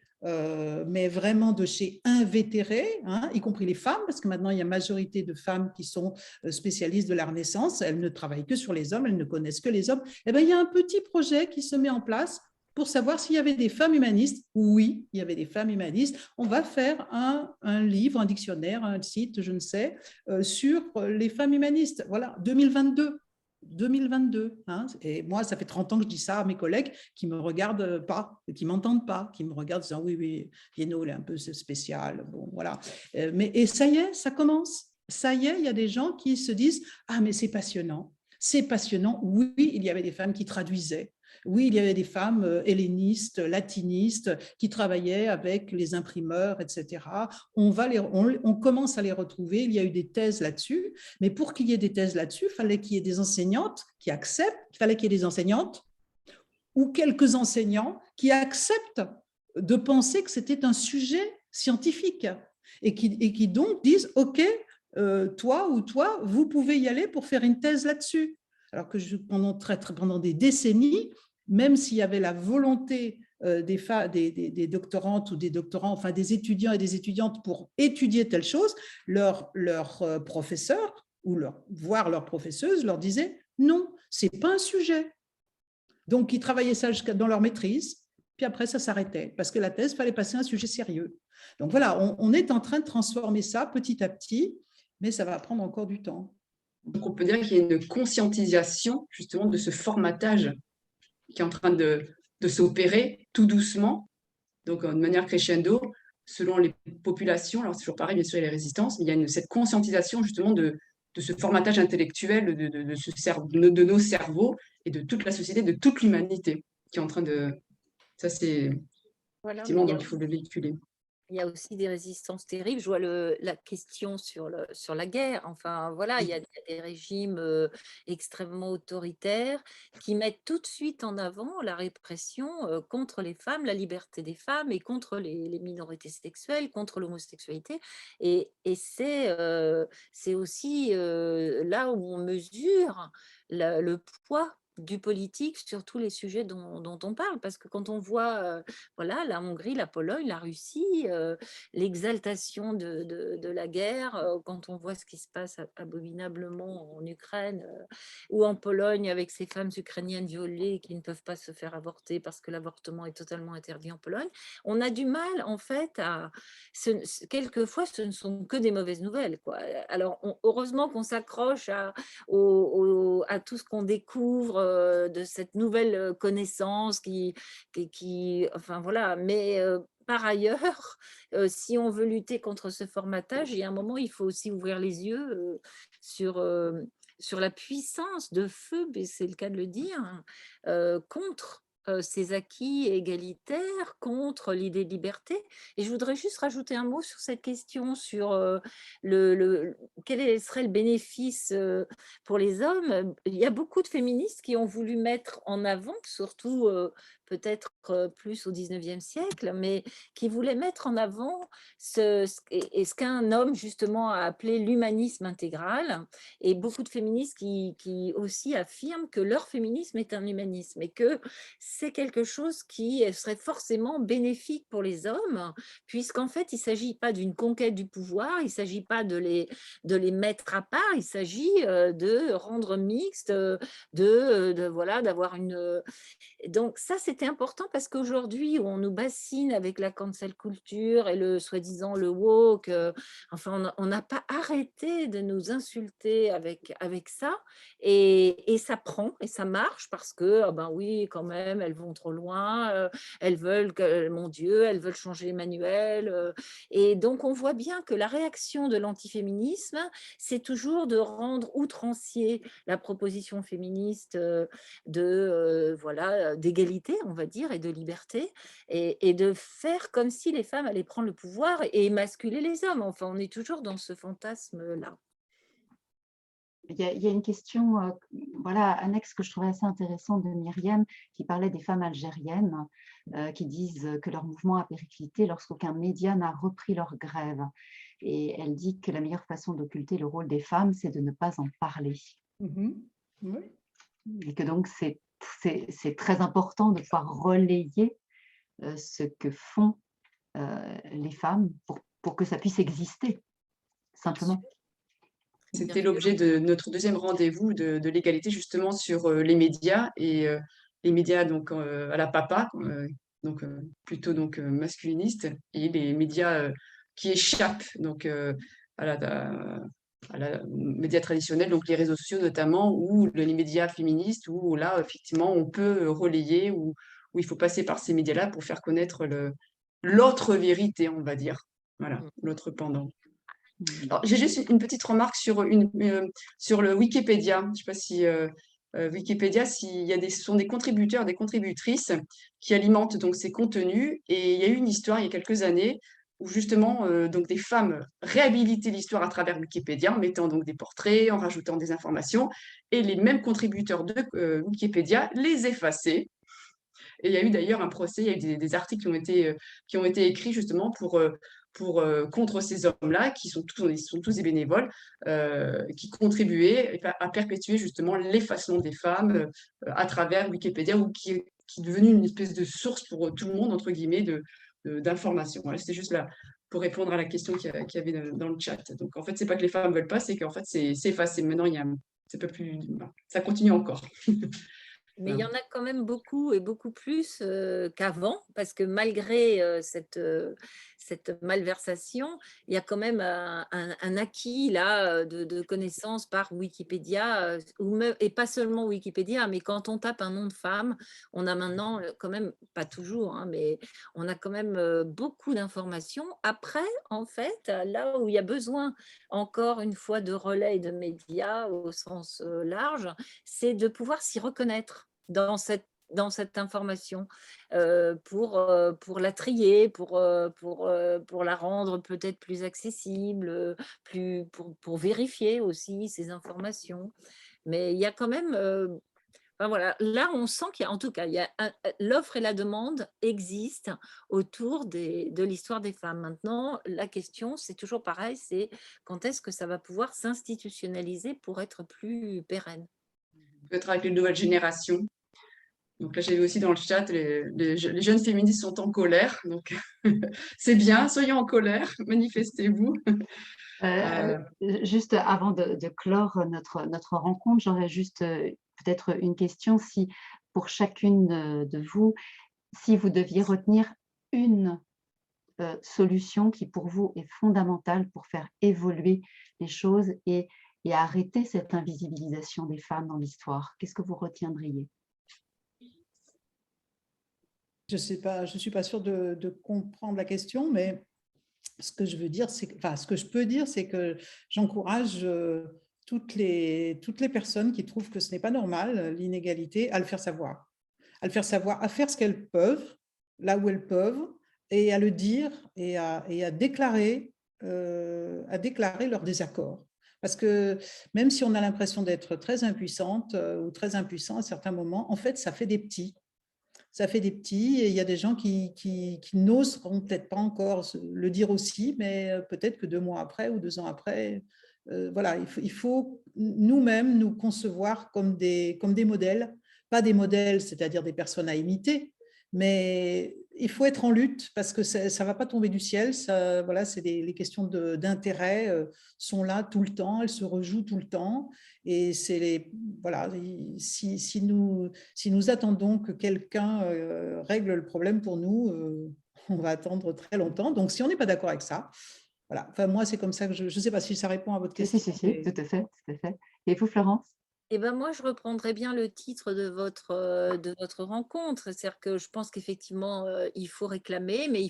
[SPEAKER 3] mais vraiment de chez invétérés, hein, y compris les femmes, parce que maintenant il y a majorité de femmes qui sont spécialistes de la Renaissance, elles ne travaillent que sur les hommes, elles ne connaissent que les hommes. Eh bien, il y a un petit projet qui se met en place pour savoir s'il y avait des femmes humanistes. Oui, il y avait des femmes humanistes. On va faire un livre, un dictionnaire, un site, je ne sais, sur les femmes humanistes. Voilà, 2022, hein. Et moi, ça fait 30 ans que je dis ça à mes collègues qui ne me regardent pas, qui ne m'entendent pas, qui me regardent en disant oui, Viennot, il est un peu spécial. Bon, voilà. Et ça y est, ça commence. Ça y est, il y a des gens qui se disent ah, mais c'est passionnant. C'est passionnant. Oui, il y avait des femmes qui traduisaient. Oui, il y avait des femmes hellénistes, latinistes, qui travaillaient avec les imprimeurs, etc. On commence à les retrouver. Il y a eu des thèses là-dessus. Mais pour qu'il y ait des thèses là-dessus, il fallait qu'il y ait des enseignantes qui acceptent. Il fallait qu'il y ait des enseignantes ou quelques enseignants qui acceptent de penser que c'était un sujet scientifique et qui donc disent « Ok, toi ou toi, vous pouvez y aller pour faire une thèse là-dessus. » Alors que pendant des décennies, même s'il y avait la volonté des doctorantes ou des doctorants, enfin des étudiants et des étudiantes pour étudier telle chose, leur professeur voire leur professeuse leur disait non, c'est pas un sujet. Donc, ils travaillaient ça dans leur maîtrise, puis après, ça s'arrêtait parce que la thèse, il fallait passer à un sujet sérieux. Donc voilà, on est en train de transformer ça petit à petit, mais ça va prendre encore du temps.
[SPEAKER 2] Donc, on peut dire qu'il y a une conscientisation justement de ce formatage qui est en train de s'opérer tout doucement, donc de manière crescendo, selon les populations. Alors, c'est toujours pareil, bien sûr, il y a les résistances, mais il y a cette conscientisation justement de ce formatage intellectuel de nos cerveaux et de toute la société, de toute l'humanité qui est en train de… Ça, c'est…
[SPEAKER 4] Voilà,
[SPEAKER 2] effectivement, donc il faut le véhiculer.
[SPEAKER 4] Il y a aussi des résistances terribles. Je vois la question sur la guerre. Enfin, voilà, il y a des régimes extrêmement autoritaires qui mettent tout de suite en avant la répression contre les femmes, la liberté des femmes et contre les minorités sexuelles, contre l'homosexualité. Et c'est aussi là où on mesure le poids du politique sur tous les sujets dont on parle. Parce que quand on voit voilà, la Hongrie, la Pologne, la Russie, l'exaltation de la guerre, quand on voit ce qui se passe abominablement en Ukraine ou en Pologne avec ces femmes ukrainiennes violées qui ne peuvent pas se faire avorter parce que l'avortement est totalement interdit en Pologne, on a du mal en fait quelquefois ce ne sont que des mauvaises nouvelles, quoi. Alors heureusement qu'on s'accroche à tout ce qu'on découvre de cette nouvelle connaissance enfin voilà, mais par ailleurs, si on veut lutter contre ce formatage, il y a un moment, il faut aussi ouvrir les yeux sur la puissance de feu, mais c'est le cas de le dire, contre ces acquis égalitaires, contre l'idée de liberté. Et je voudrais juste rajouter un mot sur cette question, sur quel serait le bénéfice pour les hommes. Il y a beaucoup de féministes qui ont voulu mettre en avant, surtout peut-être plus au 19e siècle, mais qui voulaient mettre en avant ce qu'un homme justement a appelé l'humanisme intégral, et beaucoup de féministes qui aussi affirment que leur féminisme est un humanisme et que c'est quelque chose qui serait forcément bénéfique pour les hommes, puisqu'en fait, il ne s'agit pas d'une conquête du pouvoir, il ne s'agit pas de les mettre à part, il s'agit de rendre mixte, voilà, d'avoir une... Donc ça, c'était important parce qu'aujourd'hui, où on nous bassine avec la cancel culture et le soi-disant le woke, enfin, on n'a pas arrêté de nous insulter avec ça, et ça prend et ça marche parce que, ah ben oui, quand même, elles vont trop loin, elles veulent, mon Dieu, elles veulent changer Emmanuel. Et donc, on voit bien que la réaction de l'antiféminisme, c'est toujours de rendre outrancier la proposition féministe voilà, d'égalité, on va dire, et de liberté, et de faire comme si les femmes allaient prendre le pouvoir et émasculer les hommes. Enfin, on est toujours dans ce fantasme-là.
[SPEAKER 1] Il y a une question voilà, annexe que je trouvais assez intéressante de Myriam, qui parlait des femmes algériennes qui disent que leur mouvement a périclité lorsqu'aucun média n'a repris leur grève. Et elle dit que la meilleure façon d'occulter le rôle des femmes, c'est de ne pas en parler.
[SPEAKER 3] Oui.
[SPEAKER 1] Et que donc, c'est très important de pouvoir relayer ce que font les femmes pour que ça puisse exister, simplement.
[SPEAKER 2] C'était l'objet de notre deuxième rendez-vous de l'égalité, justement, sur les médias, et les médias donc, à la papa, donc, plutôt donc, masculinistes, et les médias qui échappent donc, à la médias traditionnels, donc les réseaux sociaux notamment, ou les médias féministes, où là, effectivement, on peut relayer, où il faut passer par ces médias-là pour faire connaître l'autre vérité, on va dire. Voilà, l'autre pendant. Alors, j'ai juste une petite remarque sur le Wikipédia. Je ne sais pas si Wikipédia, ce sont des contributeurs, des contributrices qui alimentent donc ces contenus. Et il y a eu une histoire il y a quelques années où justement donc des femmes réhabilitaient l'histoire à travers Wikipédia, en mettant donc des portraits, en rajoutant des informations, et les mêmes contributeurs de Wikipédia les effaçaient. Et il y a eu d'ailleurs un procès, il y a eu des articles qui ont été écrits justement contre ces hommes-là, qui sont tous des bénévoles, qui contribuaient à perpétuer justement l'effacement des femmes à travers Wikipédia, ou qui est devenu une espèce de source pour tout le monde, entre guillemets, d'informations. Voilà, c'était juste là pour répondre à la question qu'il y avait dans le chat. Donc en fait, c'est pas que les femmes ne veulent pas, c'est qu'en fait, c'est effacé. Maintenant, ça continue encore.
[SPEAKER 4] Mais il y en a quand même beaucoup et beaucoup plus qu'avant, parce que malgré cette malversation, il y a quand même un acquis là de connaissances par Wikipédia, et pas seulement Wikipédia, mais quand on tape un nom de femme, on a maintenant quand même, pas toujours, hein, mais on a quand même beaucoup d'informations. Après, en fait, là où il y a besoin encore une fois de relais et de médias au sens large, c'est de pouvoir s'y reconnaître dans cette dans cette information pour la trier, pour la rendre peut-être plus accessible, pour vérifier aussi ces informations. Mais il y a quand même, enfin voilà, là on sent qu'il y a, en tout cas, l'offre et la demande existent autour de l'histoire des femmes. Maintenant, la question, c'est toujours pareil, c'est quand est-ce que ça va pouvoir s'institutionnaliser pour être plus pérenne.
[SPEAKER 2] Peut-être avec les nouvelles générations. Donc là, j'ai vu aussi dans le chat, les jeunes féministes sont en colère. Donc, c'est bien, soyez en colère, manifestez-vous.
[SPEAKER 1] Juste avant de clore notre rencontre, j'aurais juste peut-être une question. Si pour chacune de vous, si vous deviez retenir une solution qui pour vous est fondamentale pour faire évoluer les choses et arrêter cette invisibilisation des femmes dans l'histoire, qu'est-ce que vous retiendriez?
[SPEAKER 3] Je ne suis pas sûre de comprendre la question, mais ce que je veux dire, ce que je peux dire, c'est que j'encourage toutes les personnes qui trouvent que ce n'est pas normal, l'inégalité, à le faire savoir. À le faire savoir, à faire ce qu'elles peuvent, là où elles peuvent, et à le dire et à déclarer leur désaccord. Parce que même si on a l'impression d'être très impuissante ou très impuissant à certains moments, en fait, ça fait des petits. Ça fait des petits et il y a des gens qui n'oseront peut-être pas encore le dire aussi, mais peut-être que 2 mois après ou 2 ans après, voilà, il faut nous-mêmes nous concevoir comme des modèles, pas des modèles, c'est-à-dire des personnes à imiter, mais il faut être en lutte parce que ça ne va pas tomber du ciel. Ça, voilà, les questions d'intérêt sont là tout le temps, elles se rejouent tout le temps. Et voilà, si nous attendons que quelqu'un règle le problème pour nous, on va attendre très longtemps. Donc, si on n'est pas d'accord avec ça, voilà. Enfin, moi, c'est comme ça que je ne sais pas si ça répond à votre question.
[SPEAKER 1] Si, tout à fait, tout à fait. Et vous, Florence?
[SPEAKER 4] Eh ben moi, je reprendrais bien le titre de votre rencontre. C'est-à-dire que je pense qu'effectivement, il faut réclamer, mais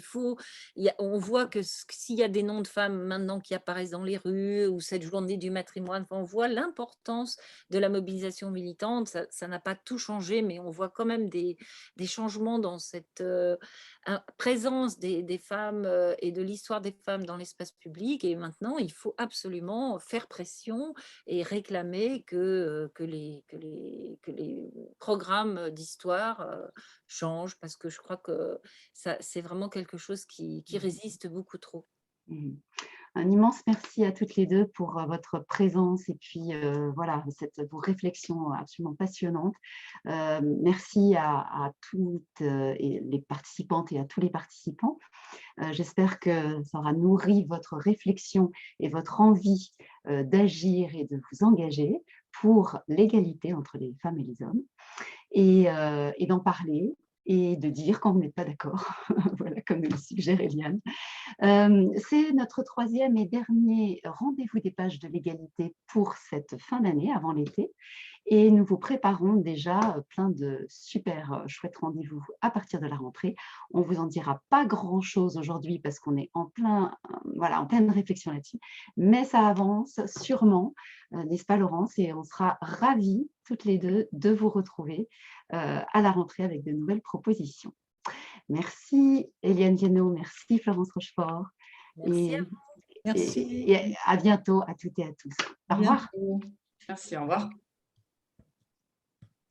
[SPEAKER 4] on voit que s'il y a des noms de femmes maintenant qui apparaissent dans les rues ou cette journée du matrimoine, enfin, on voit l'importance de la mobilisation militante. Ça n'a pas tout changé, mais on voit quand même des changements dans cette présence des femmes et de l'histoire des femmes dans l'espace public. Et maintenant, il faut absolument faire pression et réclamer que les programmes d'histoire changent, parce que je crois que c'est vraiment quelque chose qui résiste beaucoup trop.
[SPEAKER 1] Un immense merci à toutes les deux pour votre présence et puis voilà, vos réflexions absolument passionnantes. Merci à toutes les participantes et à tous les participants. J'espère que ça aura nourri votre réflexion et votre envie d'agir et de vous engager pour l'égalité entre les femmes et les hommes et d'en parler et de dire quand vous n'êtes pas d'accord, voilà, comme nous le suggère Eliane. C'est notre 3e et dernier rendez-vous des pages de l'égalité pour cette fin d'année, avant l'été. Et nous vous préparons déjà plein de super chouettes rendez-vous à partir de la rentrée. On ne vous en dira pas grand-chose aujourd'hui parce qu'on est en pleine réflexion là-dessus. Mais ça avance sûrement, n'est-ce pas Laurence? Et on sera ravis toutes les deux de vous retrouver à la rentrée avec de nouvelles propositions. Merci Eliane Viennot, merci Florence Rochefort.
[SPEAKER 4] Merci à vous.
[SPEAKER 3] Merci.
[SPEAKER 1] Et à bientôt à toutes et à tous. Au revoir.
[SPEAKER 2] Merci, au revoir.